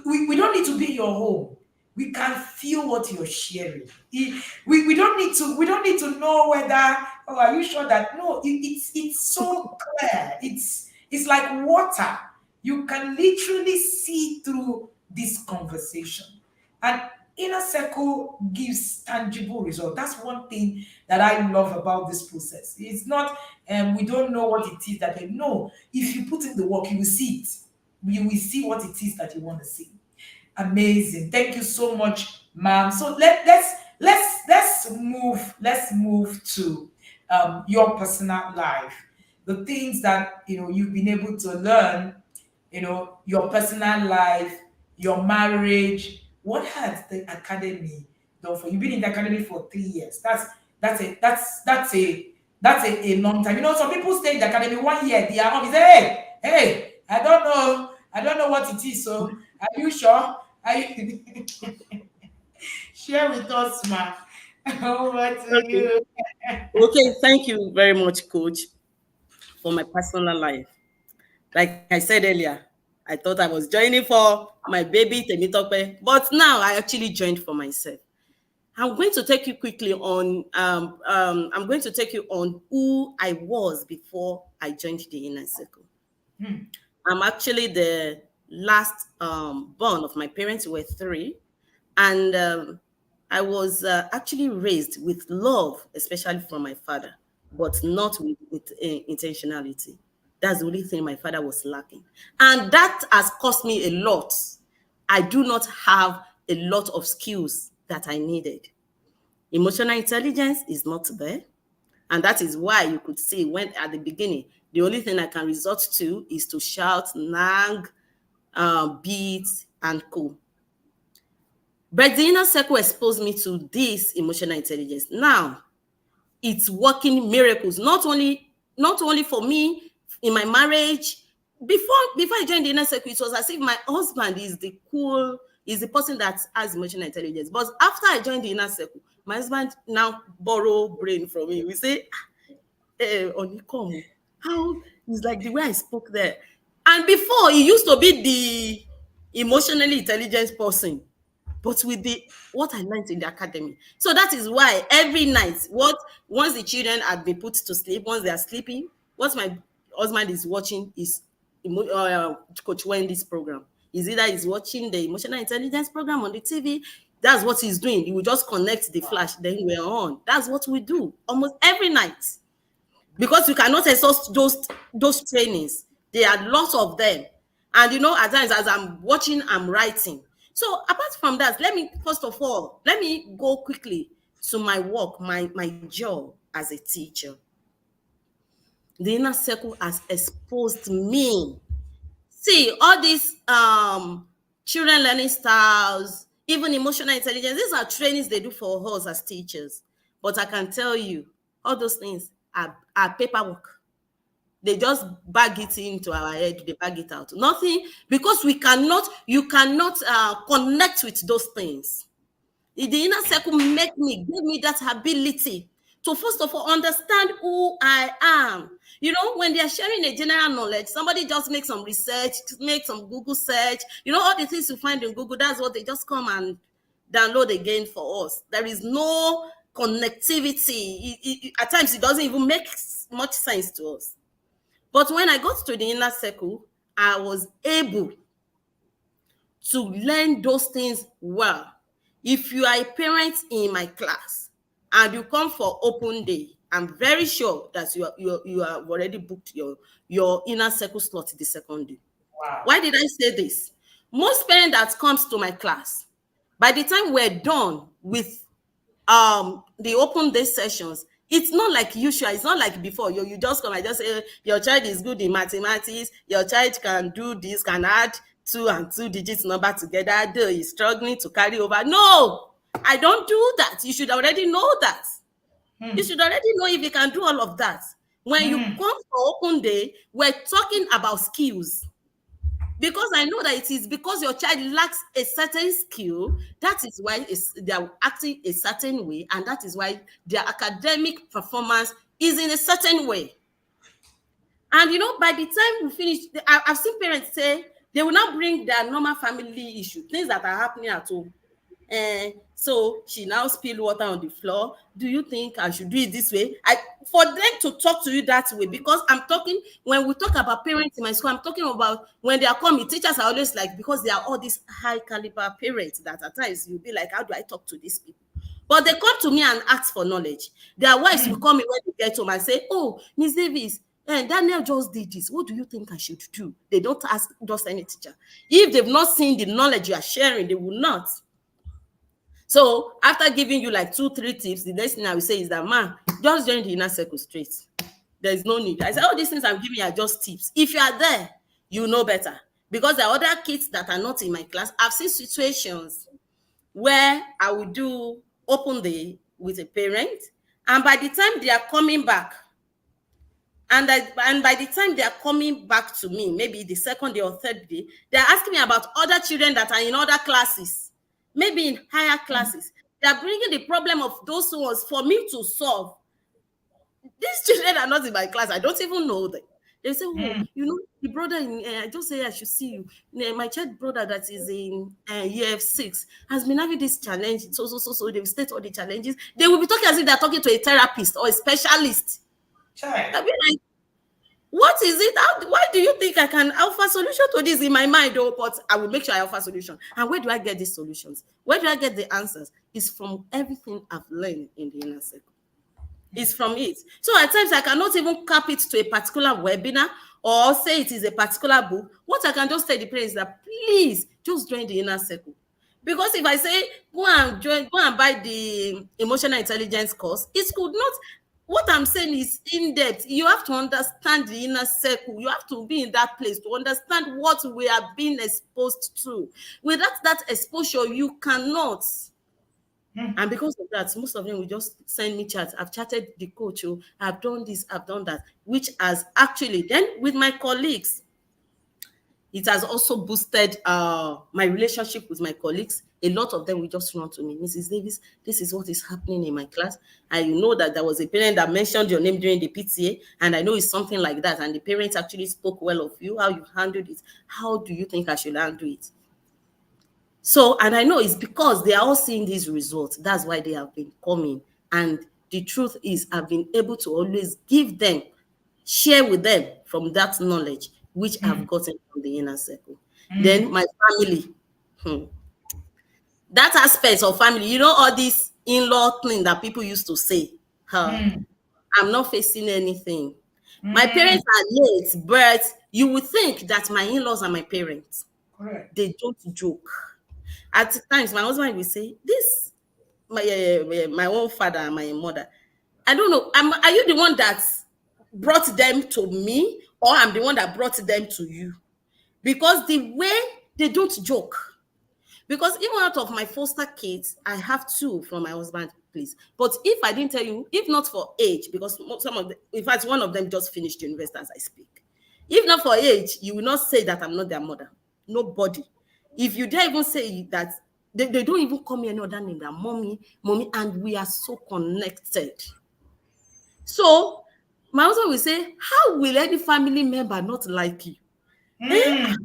We don't need to be in your home. We can feel what you're sharing. We don't need to know whether, oh, are you sure that no, it's so clear. It's like water. You can literally see through this conversation. And inner circle gives tangible result. That's one thing that I love about this process. It's not we don't know what it is that they know. If you put in the work, you will see it. You will see what it is that you want to see. Amazing. Thank you so much, ma'am. So let's move to your personal life. The things that you've been able to learn, your personal life, your marriage. What has the academy done for you? You've been in the academy for 3 years. That's a long time. Some people stay in the academy 1 year. They are home. Say, hey, I don't know what it is. So, are you sure? Share with us, ma. Over to Okay. you. Okay, thank you very much, Coach, for my personal life. Like I said earlier, I thought I was joining for my baby Temitope, but now I actually joined for myself. I'm going to take you quickly on. I'm going to take you on who I was before I joined the inner circle. I'm actually the last born of my parents. Were three, and I was actually raised with love, especially from my father, but not with intentionality. That's the only thing my father was lacking, and that has cost me a lot. I do not have a lot of skills that I needed. Emotional intelligence is not there. And that is why you could see when at the beginning, the only thing I can resort to is to shout, nag, beat, and co. But the inner circle exposed me to this emotional intelligence. Now, it's working miracles, not only for me in my marriage. Before I joined the inner circle, it was as if my husband is the person that has emotional intelligence. But after I joined the inner circle, my husband now borrow brain from me. We say, Onikom, how it's like the way I spoke there. And before, he used to be the emotionally intelligent person, but with the what I learned in the academy. So that is why every night, what once the children had been put to sleep, once they are sleeping, what my husband is watching is Coach Wendy's program. Is either he's watching the emotional intelligence program on the TV. That's what he's doing. He will just connect the flash, then we're on. That's what we do almost every night, because you cannot exhaust those trainings. There are lots of them. And at times as I'm watching, I'm writing. So apart from that, let me first of all, let me go quickly to my work, my job as a teacher. The inner circle has exposed me. See, all these children learning styles, even emotional intelligence, these are trainings they do for us as teachers. But I can tell you, all those things are paperwork. They just bag it into our head, they bag it out. Nothing, because you cannot connect with those things. The inner circle gave me that ability to first of all understand who I am. When they are sharing a general knowledge, somebody just make some research, make some Google search, all the things you find in Google, that's what they just come and download again for us. There is no connectivity. At times, it doesn't even make much sense to us. But when I got to the inner circle, I was able to learn those things well. If you are a parent in my class and you come for open day, I'm very sure that you have already booked your inner circle slot the second day. Wow. Why did I say this? Most parents that comes to my class, by the time we're done with the open day sessions, it's not like usual. It's not like before. You just come and just say your child is good in mathematics, your child can do this, can add 2 and 2 digits number together, though he's struggling to carry over. No, I don't do that. You should already know that. You should already know if you can do all of that. When you come for open day, we're talking about skills. Because I know that it is because your child lacks a certain skill, that is why they are acting a certain way, and that is why their academic performance is in a certain way. And by the time we finish, I've seen parents say they will not bring their normal family issue, things that are happening at home. So she now spilled water on the floor. Do you think I should do it this way? For them to talk to you that way, because I'm talking, when we talk about parents in my school, I'm talking about when they are coming, teachers are always like, because they are all these high caliber parents that at times you'll be like, how do I talk to these people? But they come to me and ask for knowledge. Their wives will come in when they get home and say, oh, Miss Davis, Daniel just did this. What do you think I should do? They don't ask just any teacher. If they've not seen the knowledge you are sharing, they will not. So after giving you like 2-3 tips, the next thing I will say is that, man, just join the inner circle straight. There's no need. I say, all these things I'm giving you are just tips. If you are there, you know better. Because there are other kids that are not in my class. I've seen situations where I will do open day with a parent, and by the time they are coming back, and by the time they are coming back to me, maybe the second day or third day, they're asking me about other children that are in other classes, maybe in higher classes. They're bringing the problem of those ones for me to solve. These children are not in my class. I don't even know them. They say, oh, the brother I just say I should see you. My child brother that is in year 6 has been having this challenge. So they will state all the challenges. They will be talking as if they're talking to a therapist or a specialist. I'll be like, what is it? Why do you think I can offer solution to this in my mind? Oh, but I will make sure I offer solution. And where do I get these solutions? Where do I get the answers? It's from everything I've learned in the inner circle. It's from it. So at times I cannot even cap it to a particular webinar or say it is a particular book. What I can just tell the parents is that please just join the inner circle. Because if I say go and buy the emotional intelligence course, it could not. What I'm saying is in depth. You have to understand the inner circle. You have to be in that place to understand what we are being exposed to. Without that exposure, you cannot. And because of that, most of them will just send me chats. I've chatted the coach, I've done this, I've done that, which has actually, then with my colleagues, it has also boosted my relationship with my colleagues. a lot of them will just run to me, Mrs. Davis, this is what is happening in my class. And you know that there was a parent that mentioned your name during the PTA, and I know it's something like that. And the parents actually spoke well of you, how you handled it. How do you think I should handle it? So, and I know it's because they are all seeing these results. That's why they have been coming. And the truth is, I've been able to always give them, share with them from that knowledge which I've Mm, gotten from the inner circle. Then mm, my family, that aspect of family, all these in-law thing that people used to say, huh, mm, I'm not facing anything. My mm. parents are late, but you would think that my in-laws are my parents. Correct. They don't joke. At times, my husband will say, "This, my own father and my mother. I don't know. Are you the one that brought them to me, or I'm the one that brought them to you?" Because the way they don't joke. Because even out of my foster kids, I have two from my husband's place. But if I didn't tell you, if not for age, because some of them, in fact, one of them just finished university as I speak. If not for age, you will not say that I'm not their mother. Nobody. If you dare even say that, they don't even call me any other name than mommy, mommy, and we are so connected. So my husband will say, how will any family member not like you? Eh? Mm,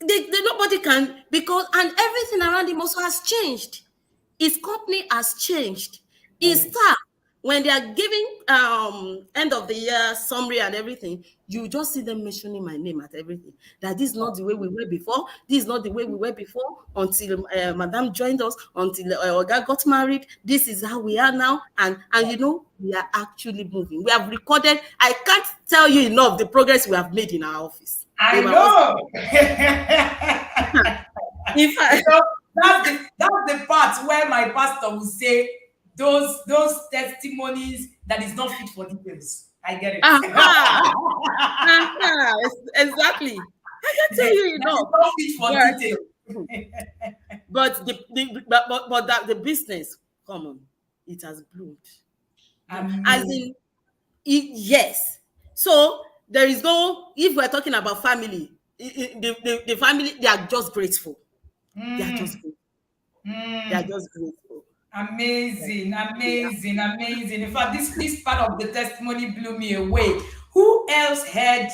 Nobody can, because, and everything around him also has changed. His company has changed. His yes. staff, when they are giving end of the year summary and everything, you just see them mentioning my name at everything. That this is not the way we were before. This is not the way we were before until Madam joined us, until Oga got married. This is how we are now, and we are actually moving. We have recorded. I can't tell you enough the progress we have made in our office. I In my office. know. In You fact, know, that's the part where my pastor will say those testimonies that is not fit for details. I get it. aha, exactly. I can tell you That is enough, not fit for but details. but that the business, come on, it has bloomed. As Amazing. in, yes. So there is no. If we're talking about family, the family, they are just grateful. They are just Mm, grateful. They are mm. just grateful. Amazing, Yeah. amazing, amazing. In fact, this part of the testimony blew me away. Who else heard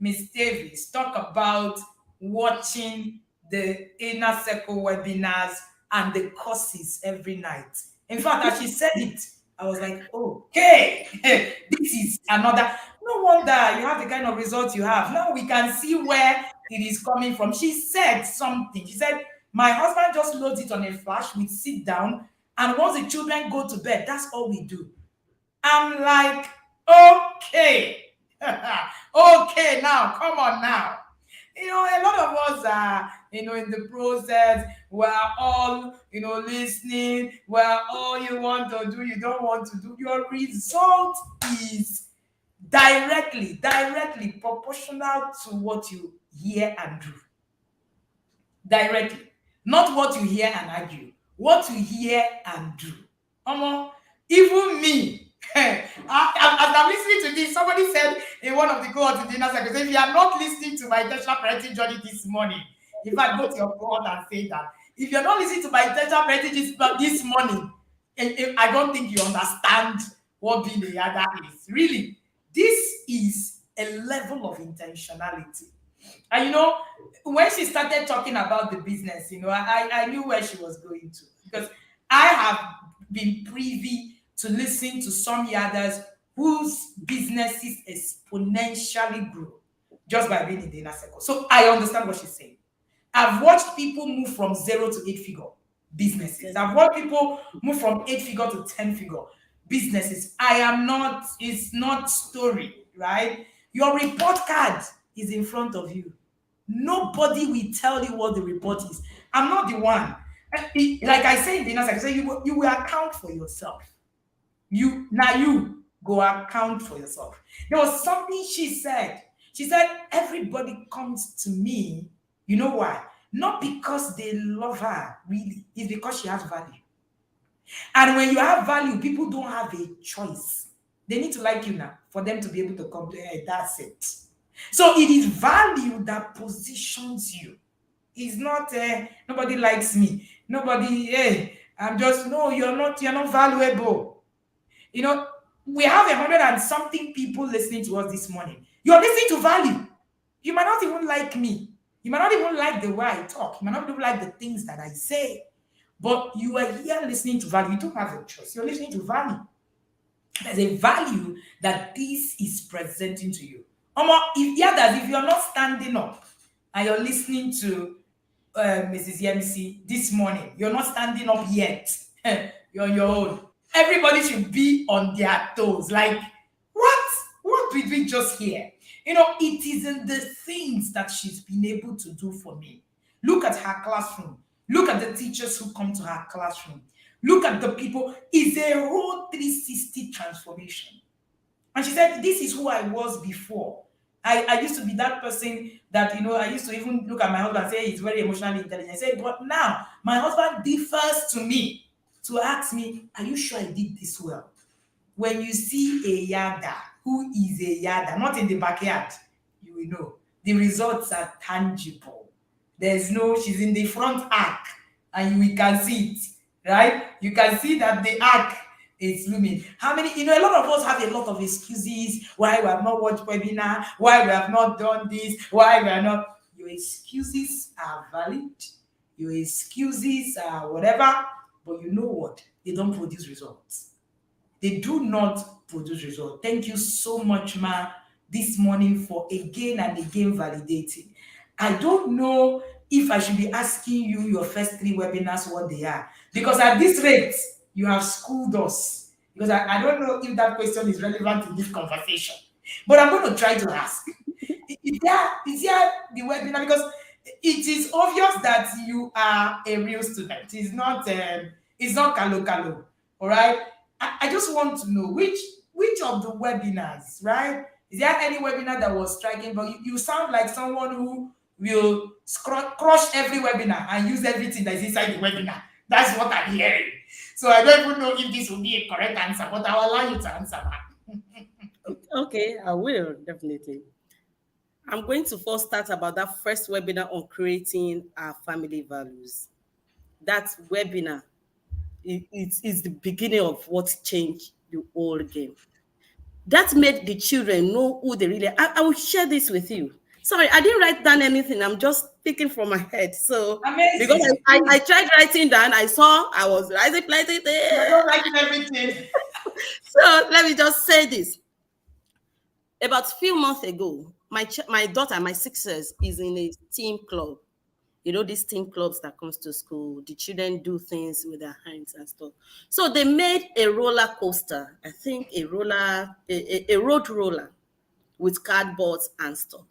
Miss Davis talk about watching the inner circle webinars and the courses every night? In fact, as she said it, I was like, okay, this is another. No wonder you have the kind of results you have. Now we can see where it is coming from. She said something. She said, my husband just loads it on a flash. We sit down, and once the children go to bed, that's all we do. I'm like, okay. Okay, now, come on now. A lot of us are, in the process, we're all, listening. We're all you want to do, you don't want to do. Your result is directly proportional to what you hear and do. Directly. Not what you hear and argue. What you hear and do. Even me, as I'm listening to this, somebody said in one of the cohorts in the inner circle, if you are not listening to my intentional parenting journey this morning, in fact, go to your cohort and say that. If you're not listening to my intentional parenting this morning, I don't think you understand what being a yada is. Really, this is a level of intentionality. And when she started talking about the business, I knew where she was going to, because I have been privy to listen to some others whose businesses exponentially grew just by being in the inner circle. So I understand what she's saying. I've watched people move from 0 to 8 figure businesses. Okay. I've watched people move from 8 figure to 10 figure businesses. It's not story, right? Your report card is in front of you. Nobody will tell you what the report is. I'm not the one. Like I say in the inner circle, say you will account for yourself. You go account for yourself. There was something she said. She said, everybody comes to me. You know why? Not because they love her, really. It's because she has value. And when you have value, people don't have a choice. They need to like you now for them to be able to come to, hey, that's it. So it is value that positions you. It's not nobody likes me. Nobody, hey, I'm just no, you're not valuable. You know, we have 100 and something people listening to us this morning. You're listening to value. You might not even like me. You might not even like the way I talk. You might not even like the things that I say. But you are here listening to value. You don't have a choice. You're listening to value. There's a value that this is presenting to you. If yeah, that if you're not standing up and you're listening to Mrs. Yemisi this morning, you're not standing up yet. You're on your own. Everybody should be on their toes. Like, what? What did we just hear? You know, it is in the things that she's been able to do for me. Look at her classroom. Look at the teachers who come to her classroom. Look at the people. It's a whole 360 transformation. And she said, this is who I was before. I used to be that person that, I used to even look at my husband and say he's very emotionally intelligent. I said, but now my husband differs to me to ask me, are you sure I did this well? When you see a yada who is a yada, not in the backyard, you will know. The results are tangible. There's no, she's in the front arc and we can see it, right? You can see that the arc is looming. How many, a lot of us have a lot of excuses why we have not watched webinar, why we have not done this, why we are not. Your excuses are valid. Your excuses are whatever, but you know what? They don't produce results. They do not produce results. Thank you so much, Ma, this morning for again and again validating. I don't know if I should be asking you your first 3 webinars what they are. Because at this rate, you have schooled us. Because I don't know if that question is relevant in this conversation. But I'm going to try to ask. Is there the webinar? Because it is obvious that you are a real student. It's not kalo kalo. All right. I just want to know which of the webinars, right? Is there any webinar that was striking? But you sound like someone who will crush every webinar and use everything that is inside the webinar. That's what I'm hearing. So I don't even know if this will be a correct answer, but I will allow you to answer that. Okay, I will definitely. I'm going to first start about that first webinar on creating our family values. That webinar is the beginning of what changed the whole game. That made the children know who they really are. I will share this with you. Sorry, I didn't write down anything. I'm just speaking from my head. So because Amazing. I tried writing down, I saw I was writing plenty You're there. not writing everything. So let me just say this. About a few months ago, my daughter, my 6 years, is in a team club. You know, these team clubs that comes to school, the children do things with their hands and stuff. So they made a roller coaster, I think a road roller with cardboards and stuff.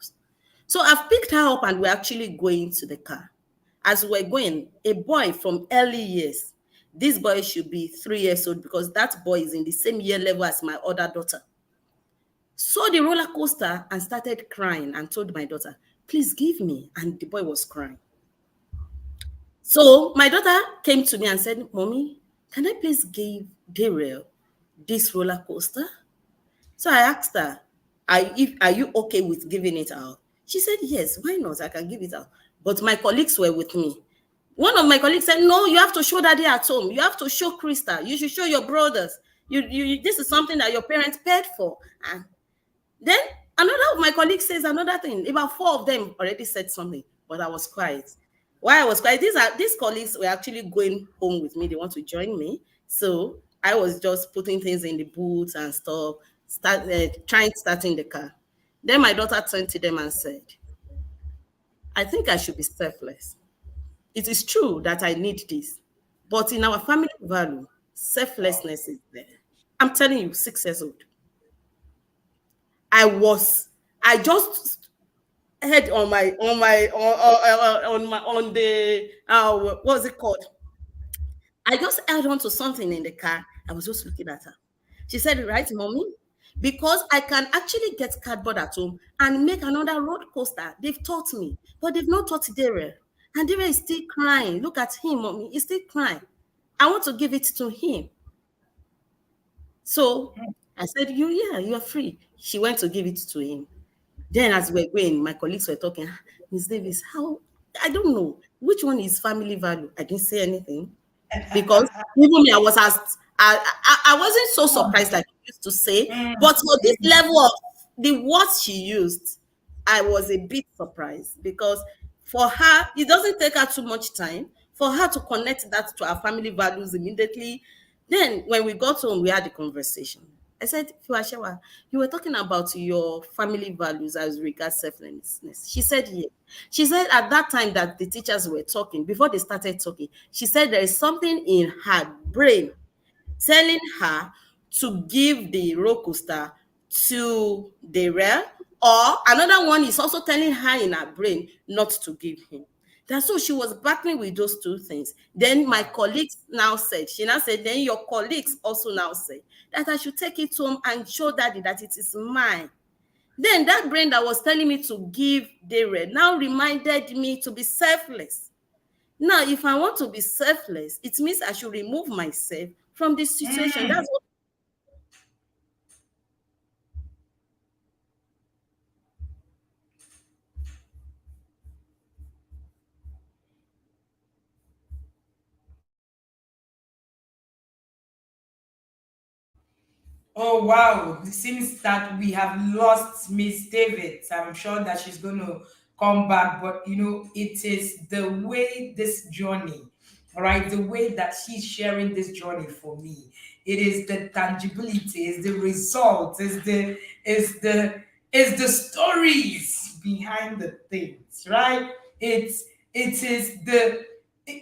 So I've picked her up and we're actually going to the car. As we're going, a boy from early years, this boy should be 3 years old because that boy is in the same year level as my other daughter, saw the roller coaster and started crying and told my daughter, please give me. And the boy was crying. So my daughter came to me and said, Mommy, can I please give Daryl this roller coaster? So I asked her, are you okay with giving it out? She said, yes, why not? I can give it out. But my colleagues were with me. One of my colleagues said, no, you have to show daddy at home. You have to show Krista. You should show your brothers. This is something that your parents paid for. And then another of my colleagues says another thing. About 4 of them already said something, but I was quiet. Why I was quiet, these colleagues were actually going home with me. They want to join me. So I was just putting things in the boots and stuff, starting the car. Then my daughter turned to them and said, I think I should be selfless. It is true that I need this, but in our family value, Wow. selflessness is there. I'm telling you, 6 years old. I was, I just head on the what was it called? I just held on to something in the car. I was just looking at her. She said, right, mommy? Because I can actually get cardboard at home and make another roller coaster. They've taught me, but they've not taught Dere. And Dere is still crying. Look at him, mommy. He's still crying. I want to give it to him. So I said, yeah, you're free. She went to give it to him. Then as we're going, my colleagues were talking, Miss Davis, how I don't know which one is family value. I didn't say anything because even me, I was asked, I wasn't so surprised like you used to say, Mm, but for this mm, level of the words she used, I was a bit surprised because for her, it doesn't take her too much time for her to connect that to our family values immediately. Then when we got home, we had a conversation. I said, Fiwashewa, you were talking about your family values as regards selflessness. She said, yes. She said at that time that the teachers were talking, before they started talking, she said there is something in her brain telling her to give the roller coaster to the rare, or another one is also telling her in her brain not to give him. That's so she was battling with those two things. Then my colleagues now said, she now said, then your colleagues also now say that I should take it home and show daddy that it is mine. Then that brain that was telling me to give Dare now reminded me to be selfless. Now, if I want to be selfless, it means I should remove myself from this situation. mm. That's what. Oh wow! It seems that we have lost Miss David. I'm sure that she's going to come back, but it is the way this journey, all right, the way that she's sharing this journey for me. It is the tangibility, is the result, is the stories behind the things, right? It is the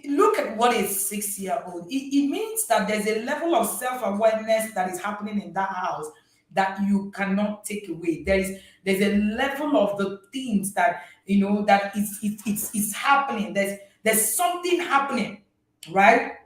look at what a 6 year old. It means that there's a level of self-awareness that is happening in that house that you cannot take away. There's a level of the things that that it's happening. There's something happening, right?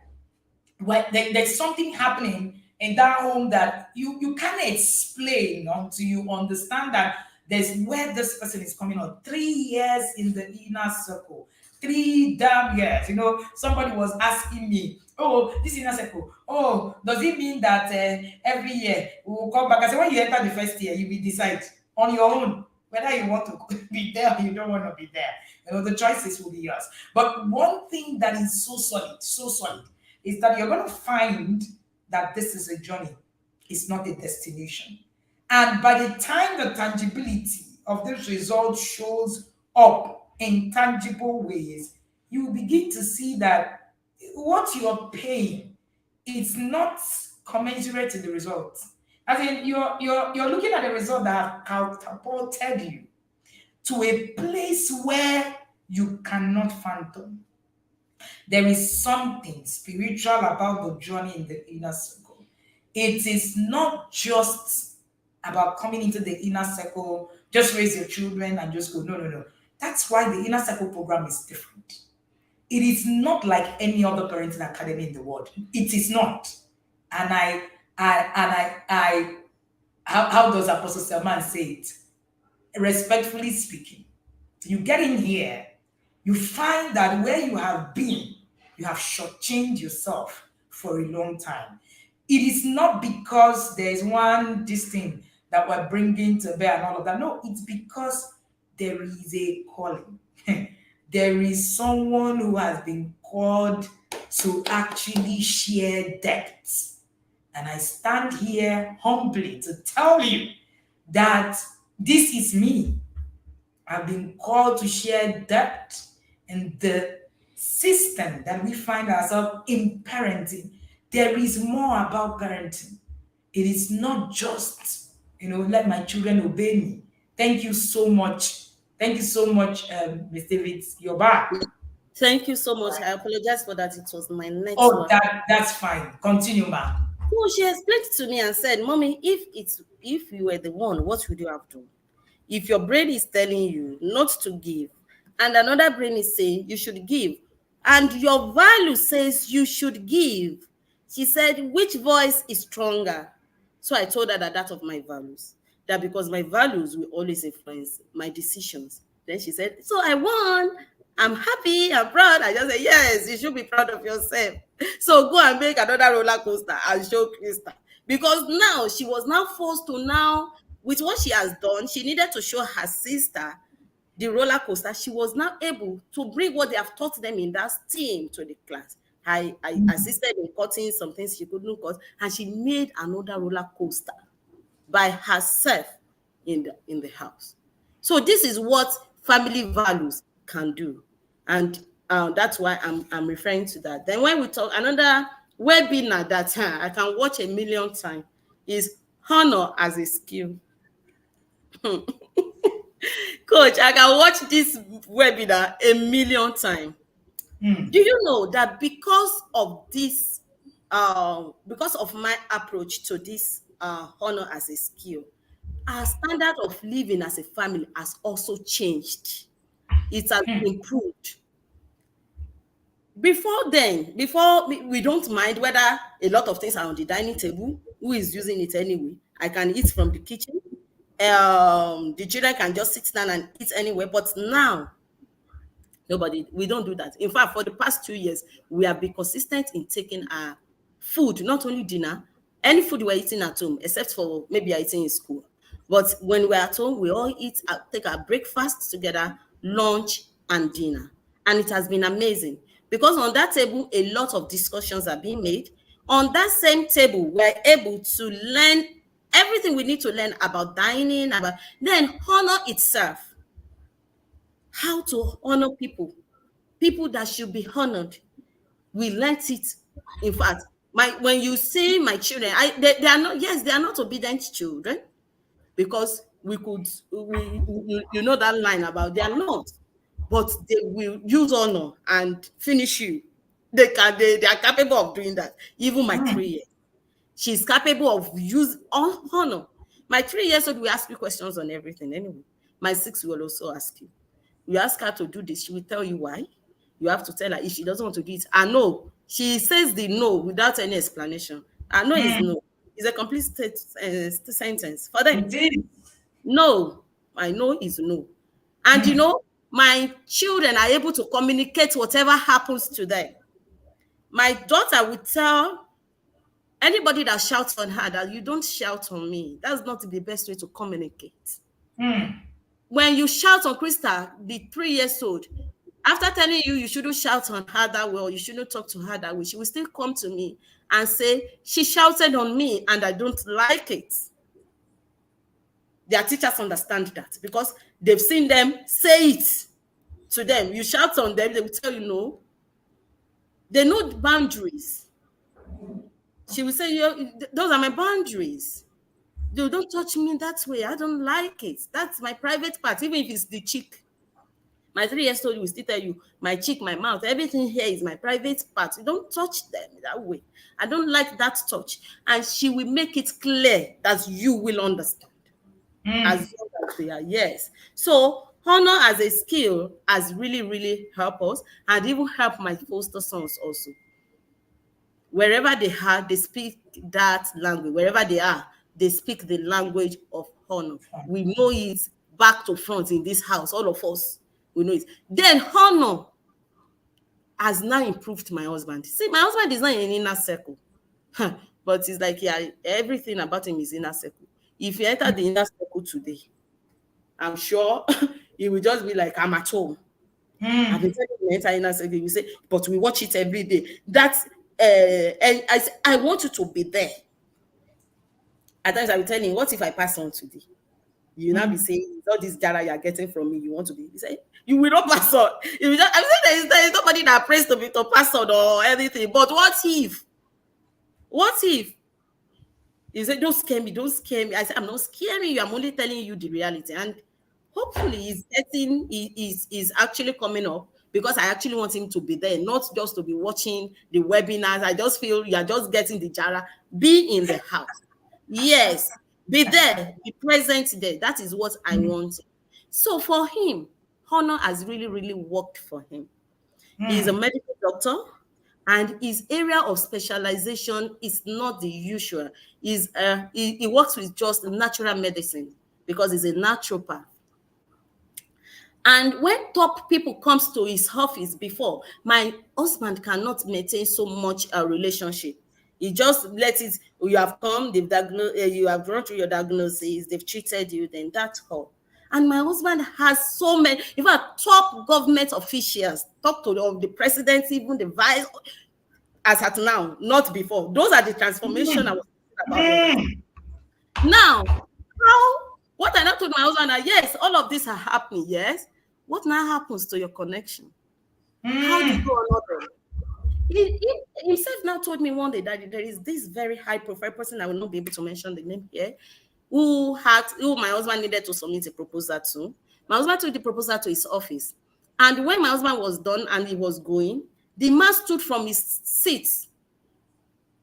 There's something happening in that home that you can't explain until you understand that there's where this person is coming on. 3 years in the inner circle, 3 damn years. Somebody was asking me, oh, this inner circle, oh, does it mean that every year we will come back? I said, when you enter the first year, you will decide on your own whether you want to be there or you don't want to be there. The choices will be yours. But one thing that is so solid, is that you're going to find that this is a journey, it's not a destination. And by the time the tangibility of this result shows up in tangible ways, you will begin to see that what you're paying is not commensurate to the result. As in, you're looking at a result that have catapulted you to a place where you cannot fathom. There is something spiritual about the journey in the inner circle. It is not just about coming into the inner circle, just raise your children and just go. No, no, no. That's why the inner circle program is different. It is not like any other parenting academy in the world. It is not. And how does Apostle Selman say it? Respectfully speaking, you get in here, you find that where you have been, you have shortchanged yourself for a long time. It is not because there is this thing that we're bringing to bear and all of that. No, it's because there is a calling. There is someone who has been called to actually share depths. And I stand here humbly to tell you that this is me. I've been called to share depth in the system that we find ourselves in parenting. There is more about parenting. It is not just, let my children obey me. Thank you so much. Thank you so much, Ms. David. You're back. Thank you so much. I apologize for that. It was my Oh, network. that's fine. Continue, ma'am. So she explained to me and said, Mommy, if you were the one, what would you have done? If your brain is telling you not to give, and another brain is saying you should give, and your value says you should give, she said, which voice is stronger? So I told her that of my values, that because my values will always influence my decisions. Then she said, so I won. I'm happy. I'm proud. I just said, yes, you should be proud of yourself. So go and make another roller coaster and show Krista. Because now she was now forced to now, with what she has done, she needed to show her sister the roller coaster, she was now able to bring what they have taught them in that team to the class. I assisted in cutting some things she couldn't cut, and she made another roller coaster by herself in the house. So this is what family values can do, and that's why I'm referring to that. Then when we talk another webinar that I can watch a million times is honor as a skill. Coach, I can watch this webinar a million times. Do you know that because of my approach to this honor as a skill, our standard of living as a family has also changed. It has improved. Before then, before we don't mind whether a lot of things are on the dining table, who is using it anyway. I can eat from the kitchen. The children can just sit down and eat anywhere. But now, nobody, we don't do that. In fact, for the past 2 years, we have been consistent in taking our food, not only dinner, any food we're eating at home, except for maybe you're eating in school. But when we're at home, we all eat, take our breakfast together, lunch and dinner. And it has been amazing because on that table, a lot of discussions are being made. On that same table, we're able to learn everything we need to learn about dining, about then honor itself, how to honor people that should be honored. We learnt it. In fact, when you see my children, they are not, yes, they are not obedient children, because we could, you know that line about they are not, but they will use honor and finish you. They are capable of doing that. Even my 3 years, she's capable of use honor. My 3 years old will ask you questions on everything anyway. My 6 will also ask you. You ask her to do this, she will tell you why. You have to tell her if she doesn't want to do it. I know. She says the no without any explanation. I know is no. It's a complete sentence for them. It is. No, I know is no. And my children are able to communicate whatever happens to them. My daughter would tell anybody that shouts on her that you don't shout on me. That's not the best way to communicate. When you shout on Krista, the 3 years old, after telling you you shouldn't shout on her that way, or you shouldn't talk to her that way, she will still come to me and say, she shouted on me and I don't like it. Their teachers understand that because they've seen them say it to them. You shout on them, they will tell you no. They know the boundaries. She will say, those are my boundaries. You don't touch me that way. I don't like it. That's my private part, even if it's the cheek. My 3 years old will still tell you, my cheek, my mouth, everything here is my private part. You don't touch them that way. I don't like that touch. And she will make it clear that you will understand. As long as they are, yes. So honor as a skill has really, really helped us, and even helped my foster sons also. Wherever they are, they speak that language. Wherever they are, they speak the language of honor. We know it back to front in this house, all of us. We know it. Then honor has now improved my husband. See, my husband is not in an inner circle. But it's like, yeah, everything about him is inner circle. If you enter the inner circle today, I'm sure he will just be like, I'm at home. I've been telling him to enter inner circle. You say, but we watch it every day. That's and I want you to be there. At times I will tell him, what if I pass on today? You now be saying, all this data you're getting from me, you want to be. He say, you will not pass on. You will just, I'm saying there is nobody that prays to pass on or anything. But what if? What if? He said, don't scare me, don't scare me. I said, I'm not scaring you. I'm only telling you the reality. And hopefully he's actually coming up, because I actually want him to be there, not just to be watching the webinars. I just feel you're just getting the jara. Be in the house. Yes. Be there, be present there. That is what I want. So for him, honor has really, really worked for him. He's a medical doctor, and his area of specialization is not the usual. He works with just natural medicine because he's a naturopath. And when top people comes to his office before, my husband cannot maintain so much a relationship. He just lets it, you have come, they've diagnosed, you have run through your diagnosis, they've treated you, then that's all. And my husband has so many, in fact, top government officials, talk to the president, even the vice, as at now, not before. Those are the transformation I was talking about all the time. Mm. Now, how, what I now told my husband that yes, all of this are happening, yes. What now happens to your connection? How do you Mm. honor them? He himself now told me one day that there is this very high profile person, I will not be able to mention the name here, who my husband needed to submit a proposal to. My husband took the proposal to his office. And when my husband was done and he was going, the man stood from his seat.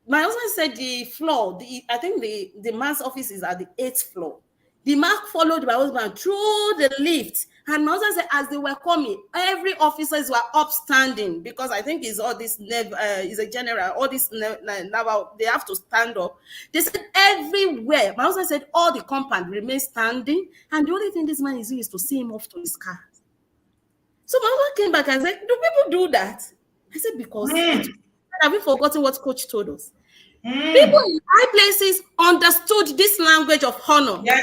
My husband said the floor, I think the man's office is at the 8th floor. The man followed my husband through the lift. And my husband said, as they were coming, every officers were upstanding because I think he's all this, he's a general, all this naval, they have to stand up. They said everywhere. My husband said all the compound remains standing. And the only thing this man is doing is to see him off to his car. So my husband came back and said, do people do that? I said, because it, Mm. have you forgotten what coach told us? People Mm. in high places understood this language of honor. Yes.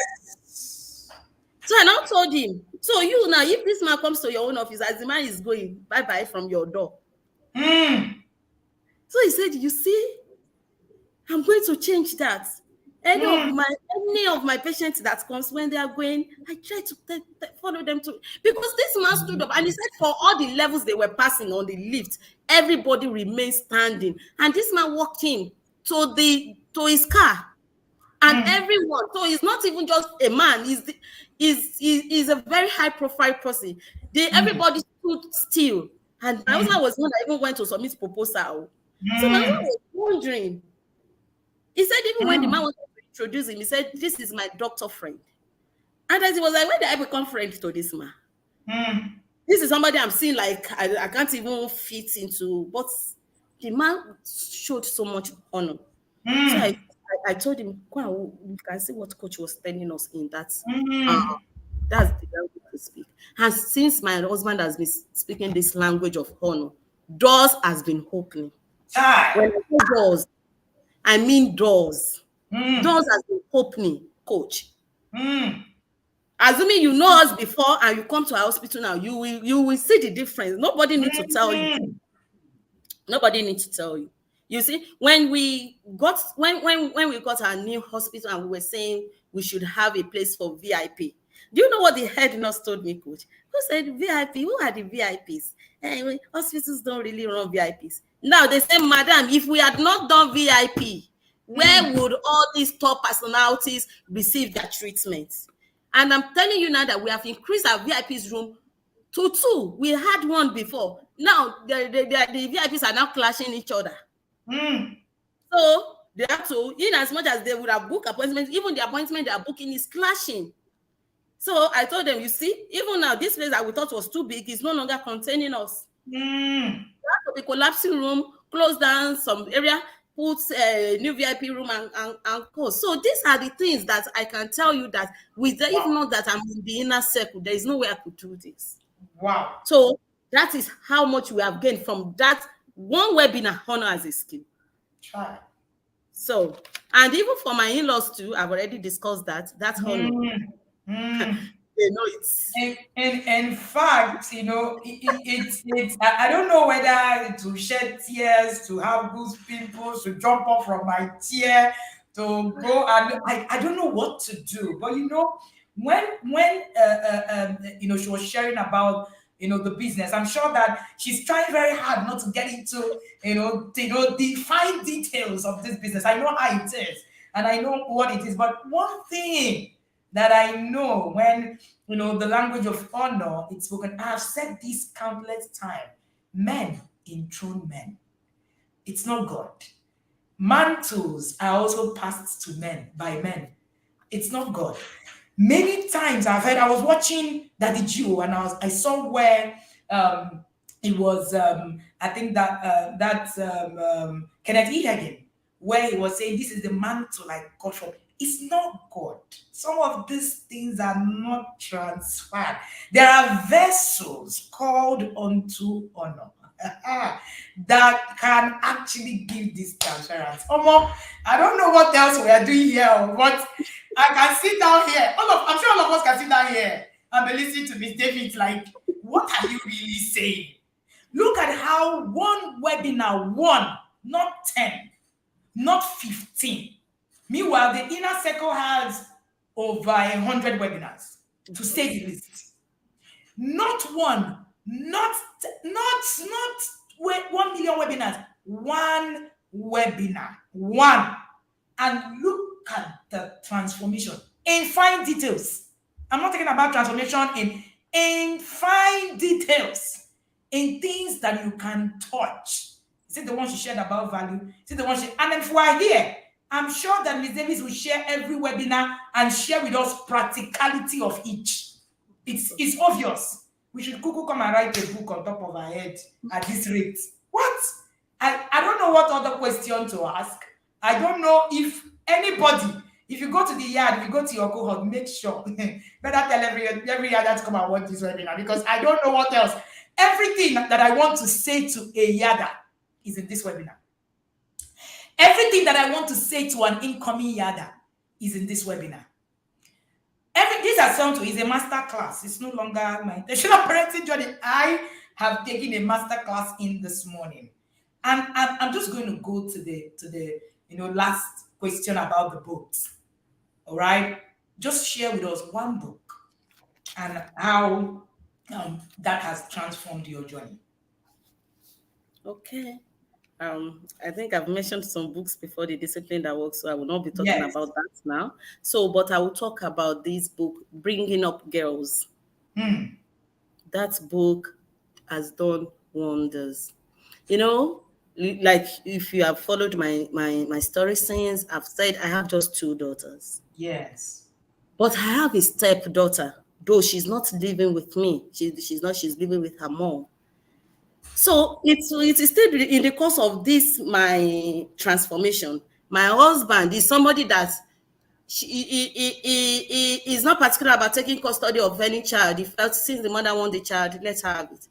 So I now told him, so you now, if this man comes to your own office, as the man is going, bye-bye from your door. Mm. So he said, you see, I'm going to change that. Any Mm. of my patients that comes when they are going, I try to follow them to, because this man stood up and he said for all the levels they were passing on the lift, everybody remained standing. And this man walked in to his car. And Mm. everyone, so he's not even just a man, he's a very high profile person. Mm. Everybody stood still. And my Mm. husband was the one that even went to submit proposal. So my husband Mm. was wondering. He said, even when the man Mm. wanted to introduce him, he said, this is my doctor friend. And as he was like, when did I become friend to this man? Mm. This is somebody I'm seeing like I can't even fit into, but the man showed so much honor. So Mm. I told him, go and you can see what coach was telling us in that. Uh, Mm. that's the language to speak. And since my husband has been speaking this language of honor, doors has been opening. Chai. When I say doors, I mean doors. Mm. Doors has been opening, coach. Mm. Assuming you know us before and you come to our hospital now, you will see the difference. Nobody needs to tell you. Mm. Nobody needs to tell you. You see, when we got our new hospital and we were saying we should have a place for VIP. Do you know what the head nurse told me, coach? Who said VIP? Who are the VIPs? Anyway, hospitals don't really run VIPs. Now they say, madam, if we had not done VIP, where Mm. would all these top personalities receive their treatment? And I'm telling you now that we have increased our VIPs room to 2. We had 1 before. Now the VIPs are now clashing each other. Mm. So they have to, in as much as they would have booked appointments, even the appointment they are booking is clashing. So I told them, you see, even now this place that we thought was too big is no longer containing us. Mm. We have to be collapsing room, close down some area, put a new VIP room and close. So these are the things that I can tell you that if Wow. not that I'm in the inner circle, there is no way I could do this. Wow. So that is how much we have gained from that one webinar, honor as a skill. Chai. So, and even for my in-laws too, I've already discussed that. That's honor. Mm. Mm. They know it's In fact, it's I don't know whether to shed tears, to have goose pimples, to jump off from my chair, to go and I don't know what to do. But when she was sharing about the business, I'm sure that she's trying very hard not to get into the fine details of this business. I know how it is and I know what it is. But one thing that I know when the language of honor it's spoken. I have said this countless times. Men enthrone men. It's not God. Mantles are also passed to men by men. It's not God. Many times I've heard I was watching Daddy Jew and I saw where it was I think that Kenneth E. Hagin where he was saying this is the mantle like God from. It's not God. Some of these things are not transferred. There are vessels called unto honor that can actually give this transference. Omo, I don't know what else we are doing here, but I can sit down here. I'm sure all of us can sit down here I'm listening to Miss David like, what are you really saying? Look at how one webinar, one, not 10, not 15. Meanwhile, the inner circle has over 100 webinars, to say the least. Not one, not 1 million webinars, one webinar, one. And look at the transformation in fine details. I'm not talking about transformation in fine details, in things that you can touch. Is it the one she shared about value? Is it the one she, and if we are here, I'm sure that Ms. Davis will share every webinar and share with us practicality of each. It's obvious. We should Kuku come and write a book on top of our head at this rate. What? I don't know what other question to ask. I don't know if anybody, if you go to the yard, if you go to your cohort, make sure better tell every yard to come and watch this webinar, because I don't know what else. Everything that I want to say to a yarder is in this webinar. Everything that I want to say to an incoming yarder is in this webinar. This Assumpto is a master class. It's no longer my intentional parenting journey. I have taken a master class in this morning, and I'm just going to go to the last question about the books. All right, just share with us one book and how that has transformed your journey. Okay. I think I've mentioned some books before, The Discipline That Works, so I will not be talking Yes. about that now. But I will talk about this book, Bringing Up Girls. That book has done wonders. Like if you have followed my story since, I've said I have just 2 daughters. Yes. But I have a stepdaughter, though she's not living with me. She's living with her mom. So it is still in the course of this my transformation. My husband is somebody that he is not particular about taking custody of any child. He felt since the mother wants the child, let her have it.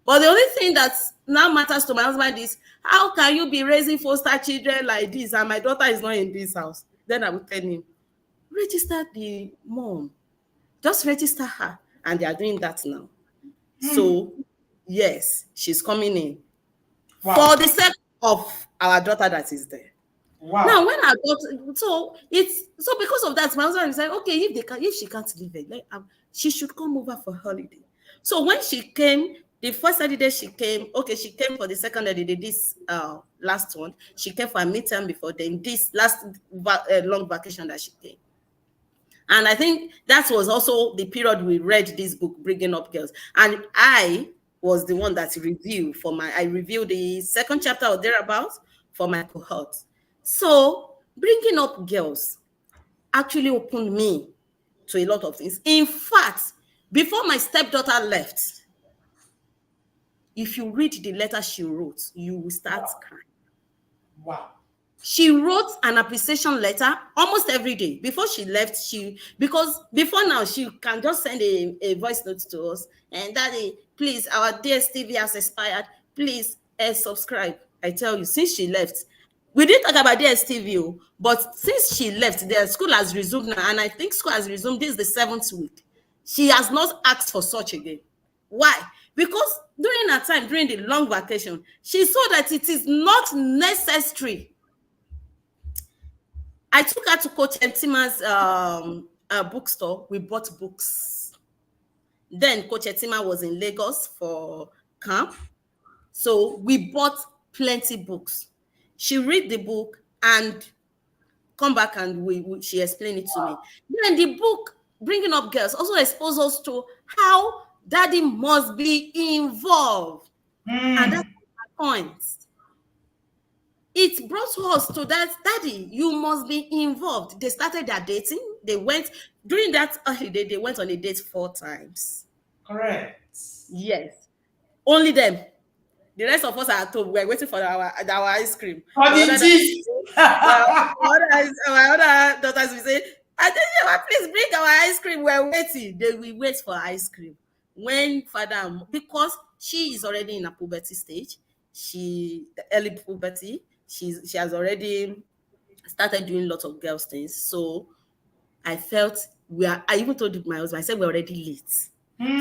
But the only thing that now matters to my husband is, how can you be raising foster children like this and my daughter is not in this house? Then I will tell him, register the mom. Just register her. And they are doing that now. So, yes, she's coming in. Wow. For the sake of our daughter that is there. Wow. Now, when I got, so because of that, my husband is like, okay, if she can't leave it, she should come over for holiday. So when she came, the first Saturday she came, she came for the second holiday, this last one. She came for a midterm before then, this last long vacation that she came. And I think that was also the period we read this book, Bringing Up Girls. And I was the one that I reviewed the second chapter or thereabouts for my cohort. So Bringing Up Girls actually opened me to a lot of things. In fact, before my stepdaughter left, if you read the letter she wrote, you will start crying. Wow. She wrote an appreciation letter almost every day. Before she left, because before now, she can just send a voice note to us. And Daddy, please, our DSTV has expired. Please subscribe. I tell you, since she left, we didn't talk about DSTV, but since she left, their school has resumed now. And I think school has resumed. This is the 7th week. She has not asked for such again. Why? Because during her time, during the long vacation, she saw that it is not necessary. I took her to Coach Entima's bookstore. We bought books. Then Coach Entima was in Lagos for camp. So we bought plenty books. She read the book and come back and she explained it to me. Then the book, Bringing Up Girls, also exposed us to how daddy must be involved. And that's my point. It brought us to that, Daddy, you must be involved. They started their dating. They went, during that holiday, they went on a date 4 times. Correct. Yes. Only them. The rest of us are at home. We're waiting for our ice cream. For the gist. My other daughters will say, please bring our ice cream. We're waiting. They will wait for ice cream. When because she is already in a puberty stage, early puberty, she has already started doing lots of girls things. So I felt I even told my husband, I said we're already late.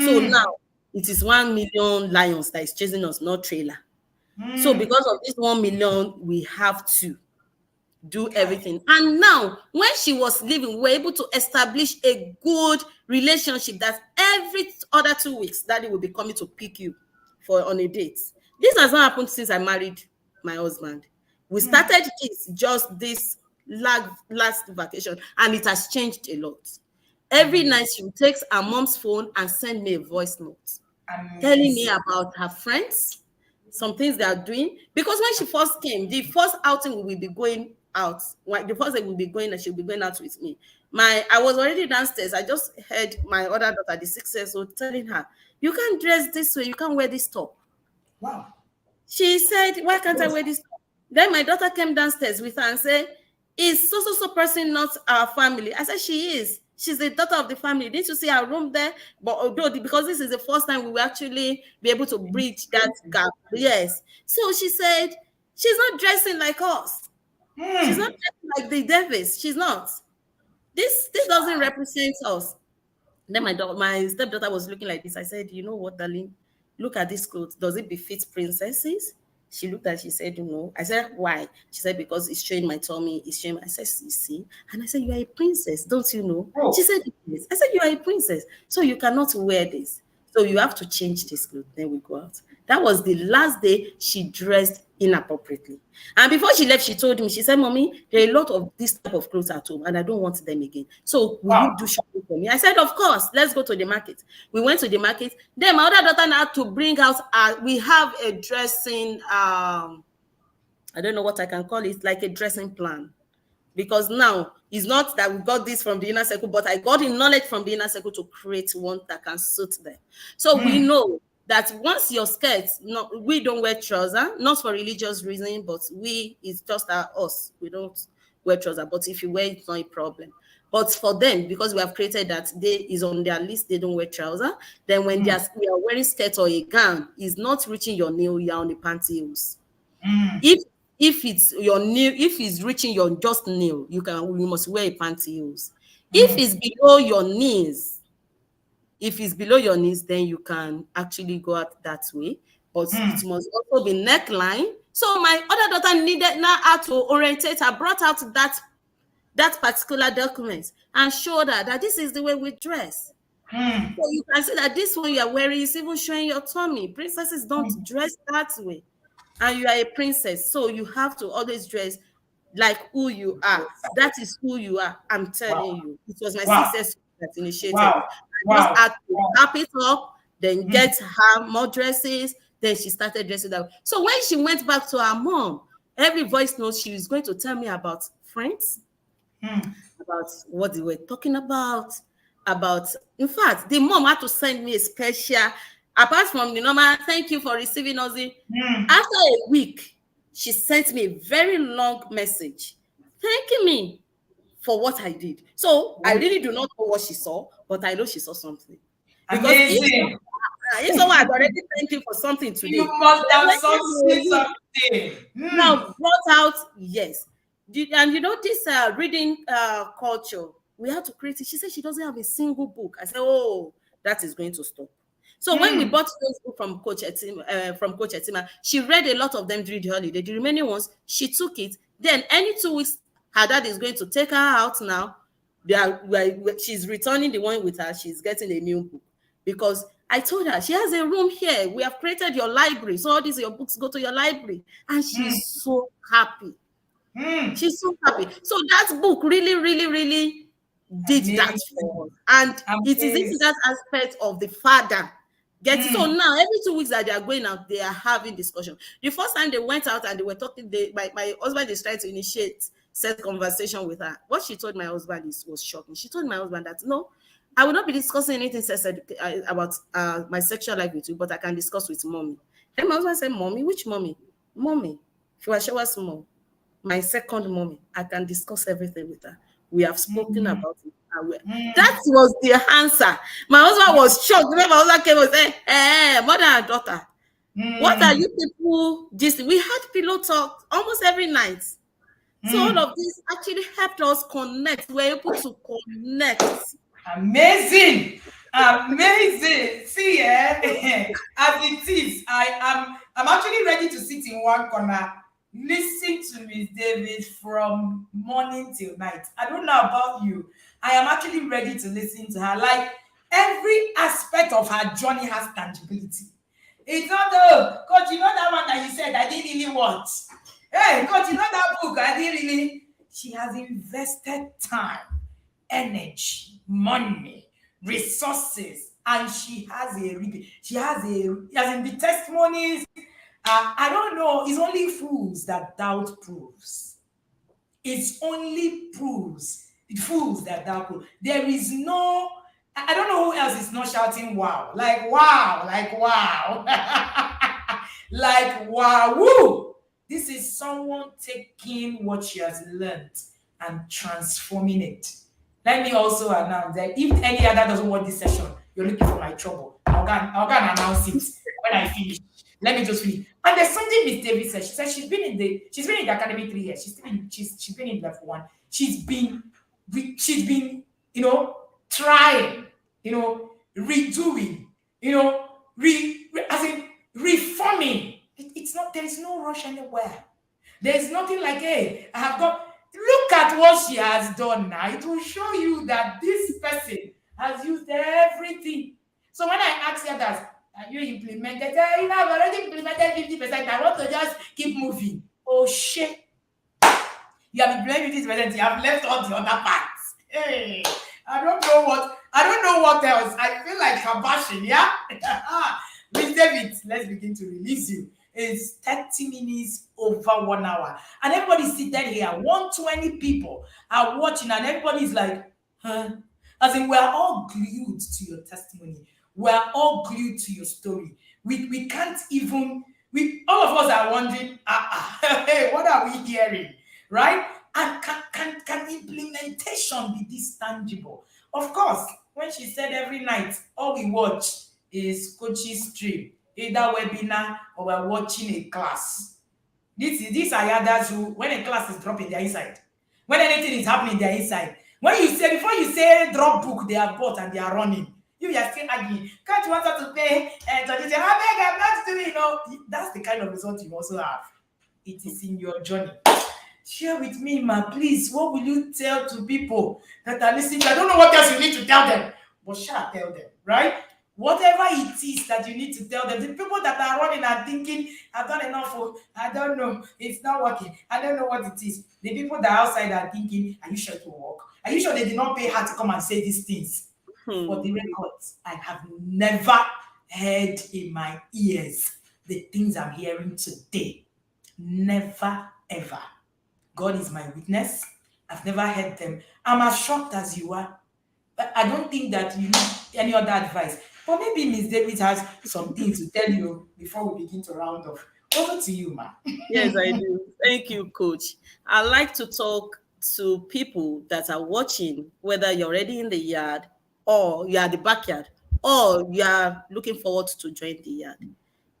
So Mm. now it is 1 million lions that is chasing us, not trailer. So Mm. because of this 1 million, we have to do Kai. everything. And now, when she was leaving, we were able to establish a good relationship that every other 2 weeks, daddy will be coming to pick you for on a date. This has not happened since I married my husband. We Mm. started this just this last vacation, and it has changed a lot. Every Amazing. night she takes her mom's phone and send me a voice note telling me Amazing. about her friends, some things they are doing. Because when she first came, the first outing we will be going out, the first day we'll be going and she'll be going out with me. I was already downstairs. I just heard my other daughter, the 6 years old, telling her, "You can't dress this way, you can't wear this top." Wow. She said, "Why can't I Yes. wear this?" Then my daughter came downstairs with her and said, "Is so so so person not our family?" I said, "She is. She's the daughter of the family. Didn't you see her room there?" But although because this is the first time we will actually be able to bridge that gap. Yes. So she said, "She's not dressing like us. She's not Mm. dressing like the Davis. She's not. This doesn't represent us." Then my stepdaughter was looking like this. I said, "You know what, darling? Look at this clothes. Does it befit princesses?" She looked at, she said, "No." I said, "Why?" She said, "Because it's showing my tummy, it's showing." I said, "You see?" And I said, "You are a princess, don't you know?" She Oh. said, "Yes." I said, "You are a princess, so you cannot wear this. So you have to change this clothes." Then we go out. That was the last day she dressed inappropriately. And before she left, she told me, she said, "Mommy, there are a lot of this type of clothes at home, and I don't want them again. So will Wow. you do shopping for me?" I said, "Of course, let's go to the market." We went to the market. Then my other daughter now had to bring out, we have a dressing, I don't know what I can call it, like a dressing plan. Because now it's not that we got this from the inner circle, but I got the knowledge from the inner circle to create one that can suit them. So we Mm. know that once your skirts, no, we don't wear trouser, not for religious reason, but it's just us. We don't wear trouser, but if you wear it, it's not a problem. But for them, because we have created that they is on their list, they don't wear trouser. Then when Mm. we are wearing skirt or a gown, is not reaching your nail, you're on the pantyhose. Mm. If it's your nail, if it's reaching your just nail, you must wear a pantyhose. If Mm. it's below your knees, then you can actually go out that way. But Mm. it must also be neckline. So my other daughter needed now how to orientate her, brought out that particular document and showed her that this is the way we dress. Mm. So you can see that this one you are wearing is even showing your tummy. Princesses don't Mm. dress that way. And you are a princess, so you have to always dress like who you are. That is who you are. I'm Wow. telling you. It was my Wow. sister that initiated it. Wow. I just Wow. had to Wow. tap it up, then Mm. get her more dresses. Then she started dressing that way. So when she went back to her mom, every voice note she was going to tell me about friends, Mm. about what they were talking about. In fact, the mom had to send me a special, apart from the normal thank you for receiving us in. Mm. After a week, she sent me a very long message thanking me for what I did. So I Well, really do not know what she saw, but I know she saw something. Because amazing. if someone had already thanked you for something You today, must then have when will seen you something. Mm. now brought out, yes. And you know, this reading culture, we have to create it. She said she doesn't have a single book. I said, oh, that is going to stop. So when we Mm. bought those books from Coach Etima, she read a lot of them during the holiday. The remaining ones, she took it. Then any 2 weeks, her dad is going to take her out now. She's returning the one with her. She's getting a new book because I told her she has a room here. We have created your library. So all these your books go to your library. And Mm. she's so happy. Mm. She's so happy. So that book really, really, really did that Amazing. for us. And it is even Amazing. that aspect of the father. So Mm. now every 2 weeks that they are going out, they are having discussion. The first time they went out and they were talking, my husband is trying to initiate set conversation with her. What she told my husband was shocking. She told my husband that no, I will not be discussing anything about my sexual life with you, but I can discuss with mommy. Then my husband said, "Mommy, which mommy? Mommy, if you are sure mom, my second mommy. I can discuss everything with her. We have spoken Mm. about it. That Mm. was the answer. My husband was shocked. When my husband came and said, mother and daughter, what are Mm. you people just we had pillow talk almost every night. So all Mm. of this actually helped us connect. We were able to connect. Amazing. Amazing. See, as it is, I'm actually ready to sit in one corner, listen to Miss David from morning till night. I don't know about you. I am actually ready to listen to her. Like every aspect of her journey has tangibility. It's not coach, you know that one that you said I didn't really watch. Hey, coach, you know that book I didn't really. She has invested time, energy, money, resources, and she has a as in the testimonies. I don't know. It's only fools that doubt proves. It's only fools that doubt prove. There is no. I don't know who else is not shouting wow, like wow, like wow, like wow. Woo! This is someone taking what she has learned and transforming it. Let me also announce that if any other doesn't want this session, you're looking for my trouble. I'll go and announce it when I finish. Let me just finish. And there's something Miss David said. She said she's been in the academy 3 years. She's been in level one. She's been trying, redoing, as in reforming. It's not, there is no rush anywhere. There's nothing like, hey, I have got, look at what she has done now. It will show you that this person has used everything. So when I ask her that, have you implemented? I've already implemented 50%. I want to just keep moving. Oh shit. You have implemented 50%. You have left all the other parts. Hey, I don't know what else. I feel like kabashing, yeah? Miss David, let's begin to release you. It's 30 minutes over 1 hour. And everybody's seated here. 120 people are watching, and everybody's like, huh? As in, we're all glued to your testimony. We're all glued to your story. We can't even, all of us are wondering, hey, what are we hearing? Right? And can implementation be this tangible? Of course, when she said every night, all we watch is coach's stream, either webinar or we're watching a class. These are others who, when a class is dropping, they're inside. When anything is happening, they're inside. Before you say drop book, they are bought and they are running. You are still arguing. Can't you want her to pay? And so they say, I'm not doing, That's the kind of result you also have. It is in your journey. Share with me, ma, please. What will you tell to people that are listening? I don't know what else you need to tell them, but shall tell them, right? Whatever it is that you need to tell them, the people that are running and thinking, I've done enough, I don't know, it's not working, I don't know what it is. The people that are outside are thinking, are you sure it will work? Are you sure they did not pay her to come and say these things? For the records, I have never heard in my ears the things I'm hearing today. Never, ever. God is my witness. I've never heard them. I'm as shocked as you are. But I don't think that you need any other advice. But maybe Miss David has something to tell you before we begin to round off. Over to you, ma. Yes, I do. Thank you, Coach. I like to talk to people that are watching, whether you're already in the yard or you are the backyard or you are looking forward to join the yard.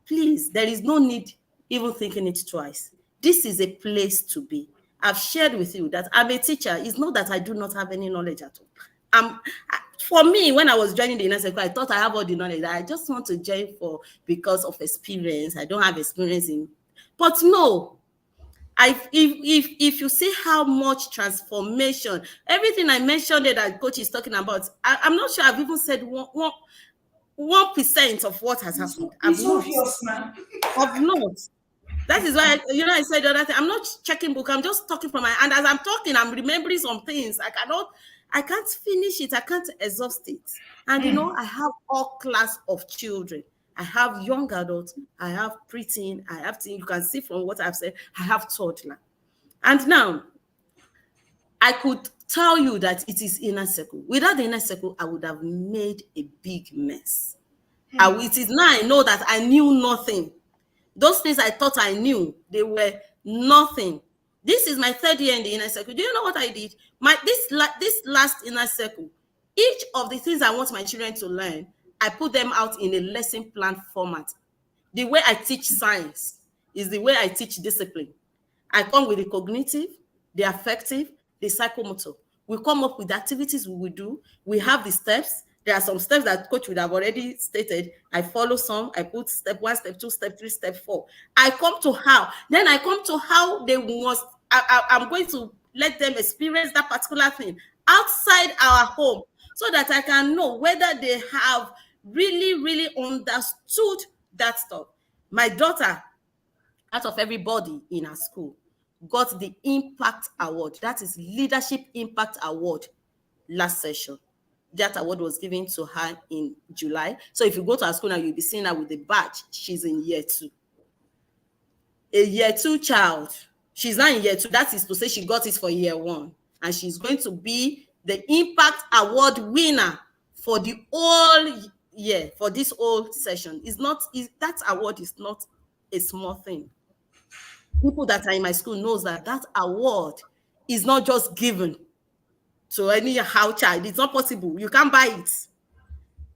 Please, there is no need even thinking it twice. This is a place to be. I've shared with you that I'm a teacher. It's not that I do not have any knowledge at all. For me, when I was joining the inner circle, I thought I have all the knowledge. I just want to join because of experience. I don't have experience in, but no. If you see how much transformation, everything I mentioned that Coach is talking about, I'm not sure I've even said 1% of what has happened. It's obvious, man. I've not. That is why, I said the other thing. I'm not checking book. I'm just talking from and as I'm talking, I'm remembering some things. I can't finish it. I can't exhaust it. And, I have all class of children. I have young adults. I have preteen. I have teen. You can see from what I've said, I have toddler. And now, I could tell you that it is inner circle. Without the inner circle, I would have made a big mess. It is now I know that I knew nothing. Those things I thought I knew, they were nothing. This is my 3rd year in the inner circle. Do you know what I did? This last inner circle, each of the things I want my children to learn, I put them out in a lesson plan format. The way I teach science is the way I teach discipline. I come with the cognitive, the affective, the psychomotor. We come up with the activities we will do. We have the steps. There are some steps that coach would have already stated. I follow some. I put step 1, step 2, step 3, step 4. I come to how. Then I come to how they must. I'm going to let them experience that particular thing outside our home, so that I can know whether they have really, really understood that stuff. My daughter, out of everybody in her school, got the Impact Award. That is Leadership Impact Award last session. That award was given to her in July. So if you go to her school now, you'll be seeing her with the badge. She's in year 2. A year 2 child. She's not in year 2. That is to say she got it for year 1. And she's going to be the Impact Award winner for the whole year, for this whole session. That award is not a small thing. People that are in my school knows that that award is not just given to any how child. It's not possible. You can't buy it,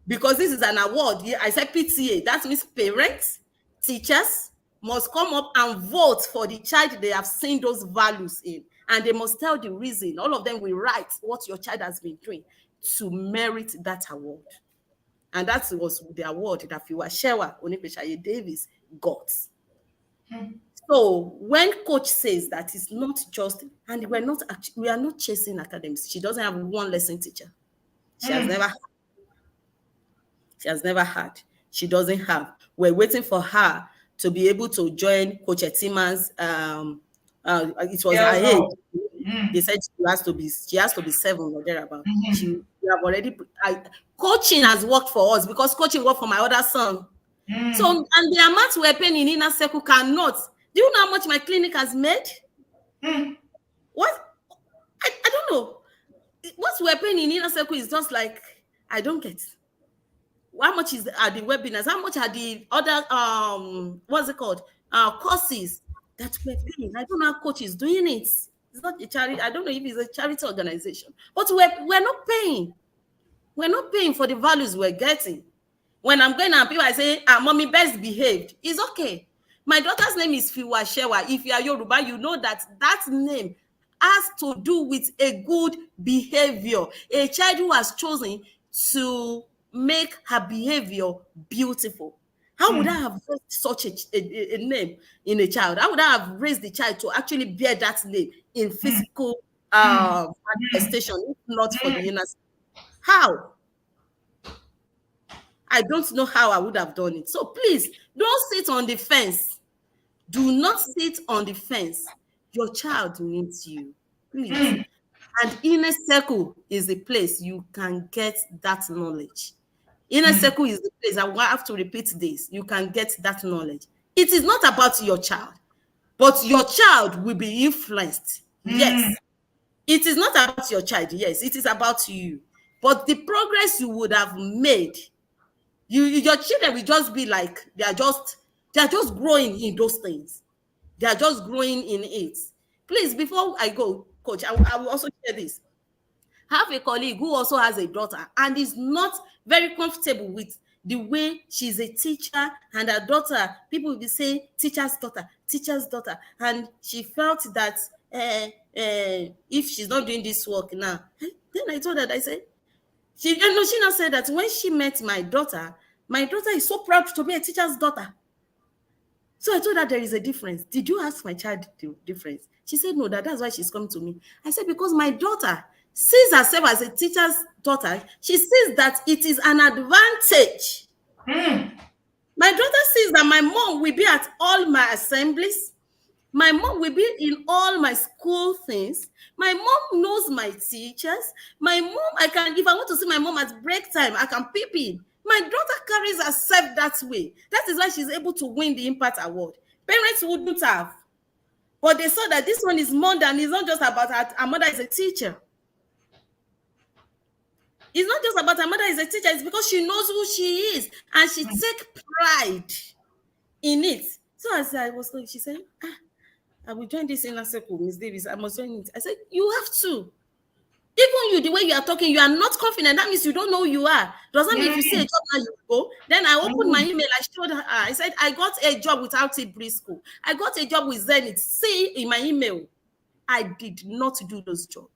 because this is an award. I said PTA. That means parents, teachers must come up and vote for the child they have seen those values in, and they must tell the reason. All of them will write what your child has been doing to merit that award. And that was the award that Fiwashewa Onipeshaye Davis got. So when coach says that it's not just, and we are not chasing academics. She doesn't have one lesson teacher. She has never had. She doesn't have. We're waiting for her to be able to join Coach Etima's. It was her age. They said she has to be 7 or thereabout. We have already. Coaching has worked for us, because coaching worked for my other son. So, and the amount we're paying in inner circle cannot. Do you know how much my clinic has made? What? I don't know. What we're paying in inner circle is just like, I don't get. How much are the webinars? How much are the other what's it called? Courses that we're paying? I don't know how coach is doing it. It's not a charity. I don't know if it's a charity organization, but we're not paying. We're not paying for the values we're getting. When I'm going and people I say, mommy best behaved, it's okay. My daughter's name is Fiwashewa. If you are Yoruba, you know that name has to do with a good behavior. A child who has chosen to make her behavior beautiful. How would I have raised such a name in a child? How would I have raised the child to actually bear that name in physical manifestation, if not for the inner? How? I don't know how I would have done it. So please, don't sit on the fence. Do not sit on the fence. Your child needs you. Please. And inner circle is the place you can get that knowledge. Inner circle is the place, I have to repeat this, you can get that knowledge. It is not about your child, but your child will be influenced. Yes. It is not about your child. Yes, it is about you. But the progress you would have made, your children will just be like, they are just growing in those things. They are just growing in it. Please, before I go, coach, I will also share this. Have a colleague who also has a daughter and is not very comfortable with the way she's a teacher, and her daughter, people will be saying teacher's daughter, and she felt that if she's not doing this work now, then I told her, I said, she now said that when she met my daughter is so proud to be a teacher's daughter. So I told her there is a difference. Did you ask my child the difference? She said, no, that's why she's coming to me. I said, because my daughter sees herself as a teacher's daughter. She sees that it is an advantage. My daughter sees that my mom will be at all my assemblies. My mom will be in all my school things. My mom knows my teachers. My mom, if I want to see my mom at break time, I can peep in. My daughter carries herself that way. That is why she's able to win the Impact Award. Parents wouldn't have. But they saw that this one is more than, it's not just about her mother is a teacher. It's not just about her mother is a teacher. It's because she knows who she is. And she takes pride in it. So as I was going, she said, I will join this inner circle, Miss Davis. I must join it. I said, you have to. Even you, the way you are talking, you are not confident. That means you don't know who you are. Doesn't mean if you see a job now you go. Then I opened my email. I showed her. I said, I got a job with Outed Briscoe. I got a job with Zenith. See in my email. I did not do those jobs.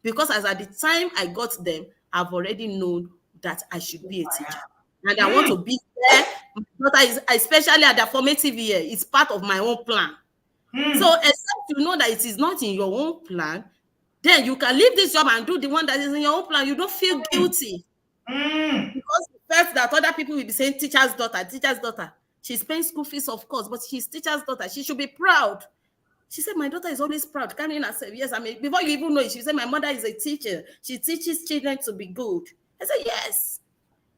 because as at the time I got them, I've already known that I should be a I teacher. am. And I want to be there. My daughter is, especially at the formative year, it's part of my own plan. So Mm, except you know that it is not in your own plan, then you can leave this job and do the one that is in your own plan. You don't feel mm, guilty mm. because you felt that other people will be saying teacher's daughter, teacher's daughter. She's paying school fees, of course, but she's teacher's daughter. She should be proud. She said, my daughter is always proud, carrying herself. Yes, I mean, before you even know it, she said, my mother is a teacher. She teaches children to be good. I said, yes,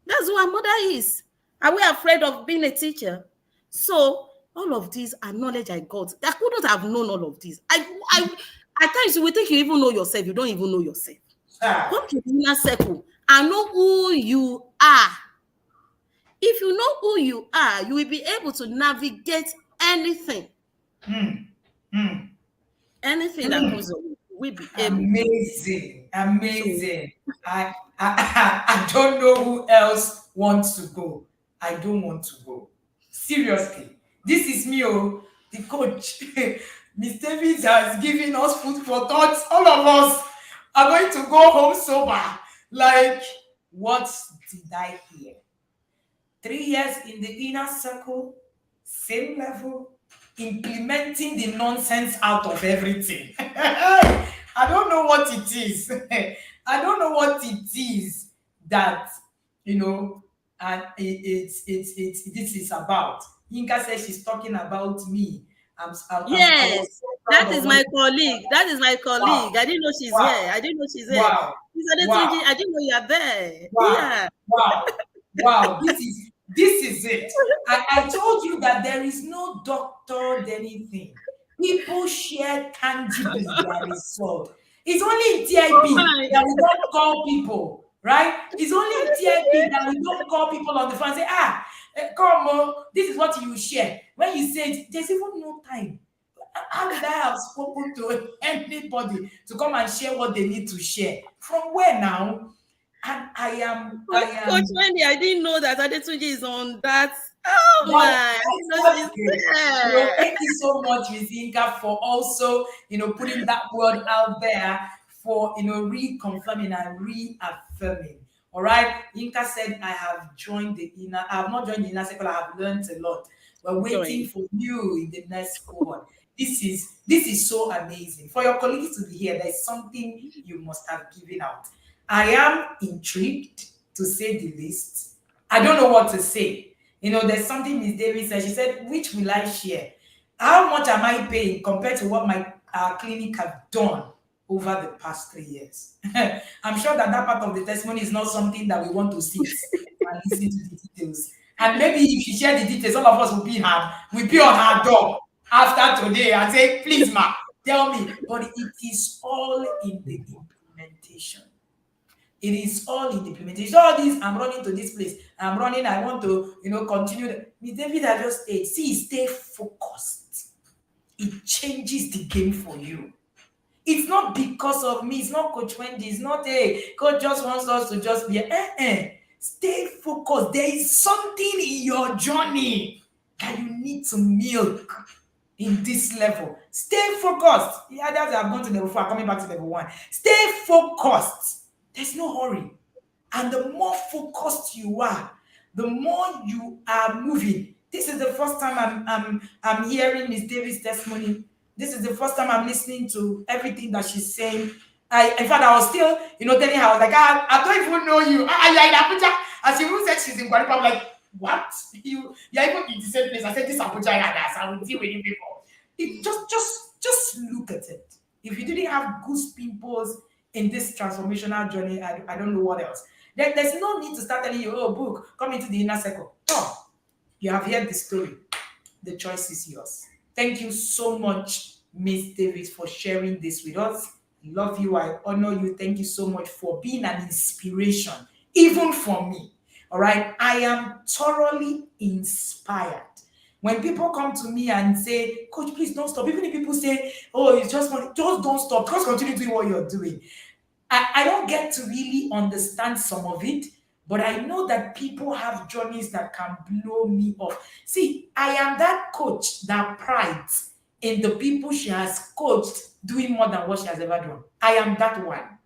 that's who our mother is. Are we afraid of being a teacher? So all of these are knowledge I got. I couldn't have known all of these. At times you will think you even know yourself. You don't even know yourself. Ah, Come to the inner circle and know who you are. If you know who you are, you will be able to navigate anything, mm, mm, anything that mm. comes your way. We'll be able to. Amazing, So amazing. I don't know who else wants to go. I don't want to go. Seriously, this is me, oh, the coach. Miss Davis has given us food for thought. All of us are going to go home sober. Like, what did I hear? 3 years in the inner circle, same level, implementing the nonsense out of everything. I don't know what it is. I don't know what it is that, you know, and this is about. Yinka says she's talking about me. I was yes, so that proud of is what. my colleague. That is my Wow, colleague. I didn't know she's wow, here. I didn't know she's here. wow, Miss wow. Adetunji, I didn't know you are there. Wow, Yeah. wow, wow. This is it. I told you that there is no doctored anything. People share tangibly their result. It's only in Oh TIP my. that we don't call people, right? It's only in TIP that we don't call people on the phone and say, come on, this is what you share. When you say it, there's even no time. How did I have spoken to anybody to come and share what they need to share? From where now? And I Coach am Wendy, I didn't know that Adetunji is on that. Oh my, I didn't know that's she's good. there. Thank you so much, Mizinka, for also, putting that word out there for, reconfirming and reaffirming. All right. Yinka said, I have not joined the inner circle, I have learned a lot. We're waiting Join. for you in the next cohort. This is so amazing. For your colleagues to be here, there's something you must have given out. I am intrigued, to say the least. I don't know what to say. There's something Miss Davis said. She said, which will I share? How much am I paying compared to what my clinic have done over the past 3 years? I'm sure that part of the testimony is not something that we want to sit and listen to the details. And maybe if she share the details, all of us will be on her door after today and say, please, ma, tell me. But it is all in the implementation. It is all in the implementation. All this, I'm running to this place. I'm running. I want to, continue. Miss David, I just stayed. See, stay focused. It changes the game for you. It's not because of me. It's not Coach Wendy. It's not a coach just wants us to just be. Stay focused. There is something in your journey that you need to milk in this level. Stay focused. The others have gone to level 4, coming back to level 1. Stay focused. There's no hurry. And the more focused you are, the more you are moving. This is the first time I'm hearing Miss Davis' testimony. This is the first time I'm listening to everything that she's saying. In fact, I was still, telling her, I was like, I don't even know you. You're in Abuja. And she even said she's in Guadeloupe. I'm like, what? You're even in the same place. I said, this Abuja, I will deal with you people. Just look at it. If you didn't have goose pimples in this transformational journey, I don't know what else. There's no need to start telling you, oh, book, come into the inner circle. Oh, you have heard the story. The choice is yours. Thank you so much, Miss Davis, for sharing this with us. I love you. I honor you. Thank you so much for being an inspiration, even for me. All right. I am thoroughly inspired. When people come to me and say, Coach, please don't stop. Even if people say, oh, it's just money, just don't stop. Just continue doing what you're doing. I don't get to really understand some of it, but I know that people have journeys that can blow me off. See, I am that coach that prides in the people she has coached doing more than what she has ever done. I am that one.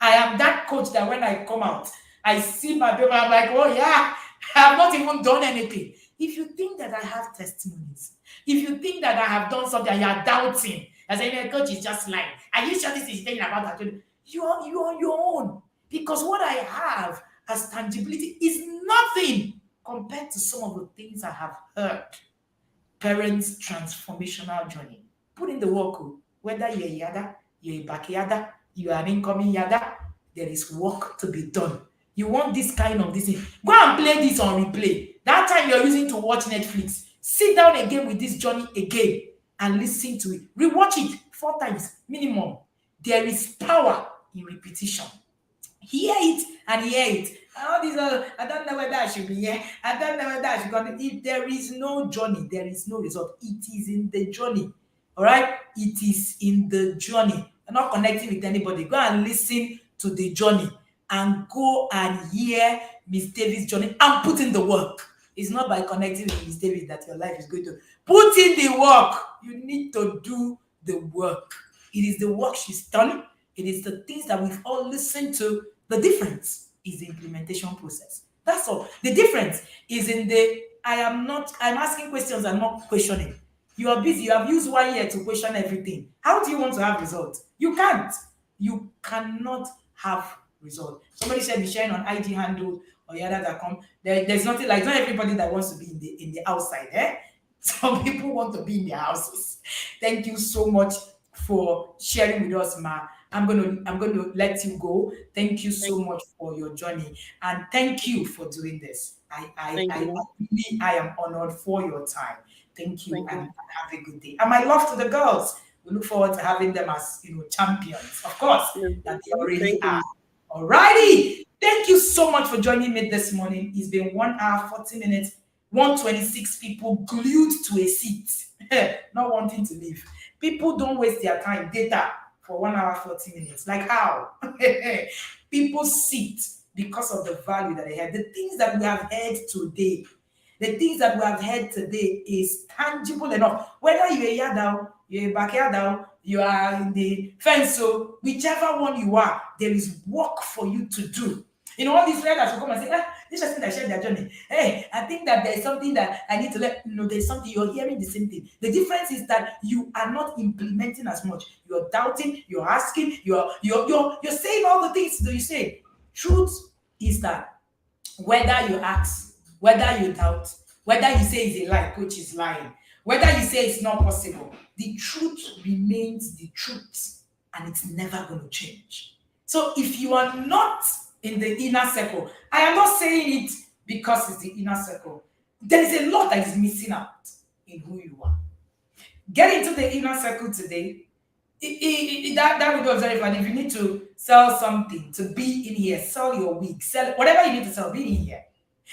I am that coach that when I come out, I see my paper, I'm like, oh yeah, I have not even done anything. If you think that I have testimonies, if you think that I have done something and you are doubting, as a coach is just lying, are you sure this is thinking about that? You are on your own. Because what I have as tangibility is nothing compared to some of the things I have heard. Parents' transformational journey. Put in the work, oh. Whether you're a yada, you're a back yada, you are an incoming yada, there is work to be done. You want this kind of this thing. Go and play this on replay. That time you're using to watch Netflix. Sit down again with this journey again and listen to it. Rewatch it 4 times minimum. There is power in repetition. Hear it and hear it. All these are, I don't know whether I should be here. I don't know whether I should go. If there is no journey, there is no result. It is in the journey. All right? It is in the journey. I'm not connecting with anybody. Go and listen to the journey and go and hear Miss Davis' journey and put in the work. It's not by connecting with Miss Davis that your life is going to put in the work. You need to do the work. It is the work she's done. It is the things that we've all listened to. The difference is the implementation process. That's all. The difference is in the I'm asking questions and not questioning. You are busy. You have used 1 year to question everything. How do you want to have results? You can't. You cannot have results. Somebody said be sharing on IG handle or yada.com. There's nothing like not everybody that wants to be in the outside. Some people want to be in their houses. Thank you so much for sharing with us, Ma. I'm going to let you go. Thank you so much for your journey, and thank you for doing this. I am honored for your time. Thank you, and have a good day. And my love to the girls. We look forward to having them as champions, of course, that they already are. Alrighty. Thank you so much for joining me this morning. It's been 1 hour, 40 minutes, 126 people glued to a seat, not wanting to leave. People don't waste their time, data, for 1 hour, 40 minutes. Like how? People sit because of the value that they have. The things that we have heard today, is tangible enough. Whether you're a yard you're a backyard you are in the fence, so whichever one you are, there is work for you to do. All these leaders will come and say, this person that shared their journey. Hey, I think that there's something that I need to let there's something. You're hearing the same thing. The difference is that you are not implementing as much. You're doubting, you're asking, you're saying all the things that you say. Truth is that whether you ask, whether you doubt, whether you say it's a lie, coach is lying, whether you say it's not possible, the truth remains the truth and it's never going to change. So if you are not in the inner circle, I am not saying it because it's the inner circle. There is a lot that is missing out in who you are. Get into the inner circle today. That would be very fun. If you need to sell something, to be in here, sell your wig, sell whatever you need to sell, be in here.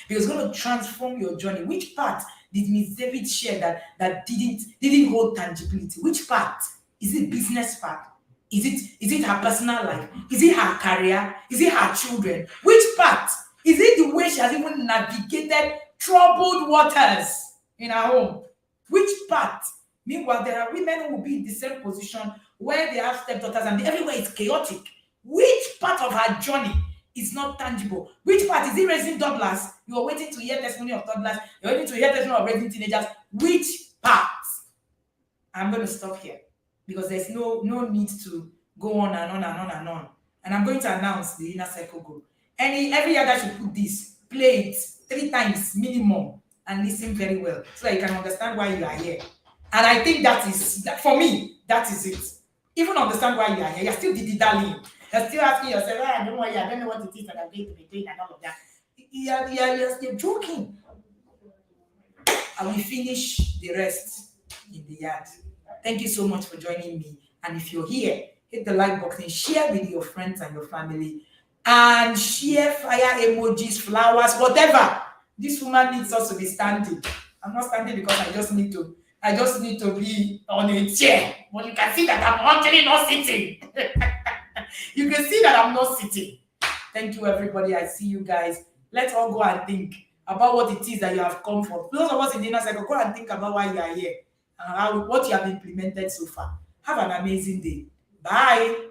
Because it's going to transform your journey. Which part did Miss David share that didn't hold tangibility? Which part? Is it business part? Is it her personal life? Is it her career? Is it her children? Which part? Is it the way she has even navigated troubled waters in her home? Which part? Meanwhile, there are women who will be in the same position where they have stepdaughters and everywhere is chaotic. Which part of her journey is not tangible? Which part? Is it raising toddlers? You are waiting to hear testimony of toddlers. You're waiting to hear testimony of raising teenagers. Which part? I'm going to stop here because there's no need to go on and on and on and on. And I'm going to announce the inner circle group. Every other should put this, play it 3 times minimum, and listen very well so that you can understand why you are here. And I think for me, that is it. Even understand why you are here. You're still dilly-dallying. You're still asking yourself, I don't know what it is that I'm going to be doing and all of that. You're joking. I will finish the rest in the yard. Thank you so much for joining me. And if you're here, hit the like button, share with your friends and your family, and share fire emojis, flowers, whatever. This woman needs us to be standing. I'm not standing because I just need to be on a chair. But you can see that I'm actually not sitting. You can see that I'm not sitting. Thank you, everybody. I see you guys. Let's all go and think about what it is that you have come for. Those of us in the inner circle, go and think about why you are here and what you have implemented so far. Have an amazing day. Bye.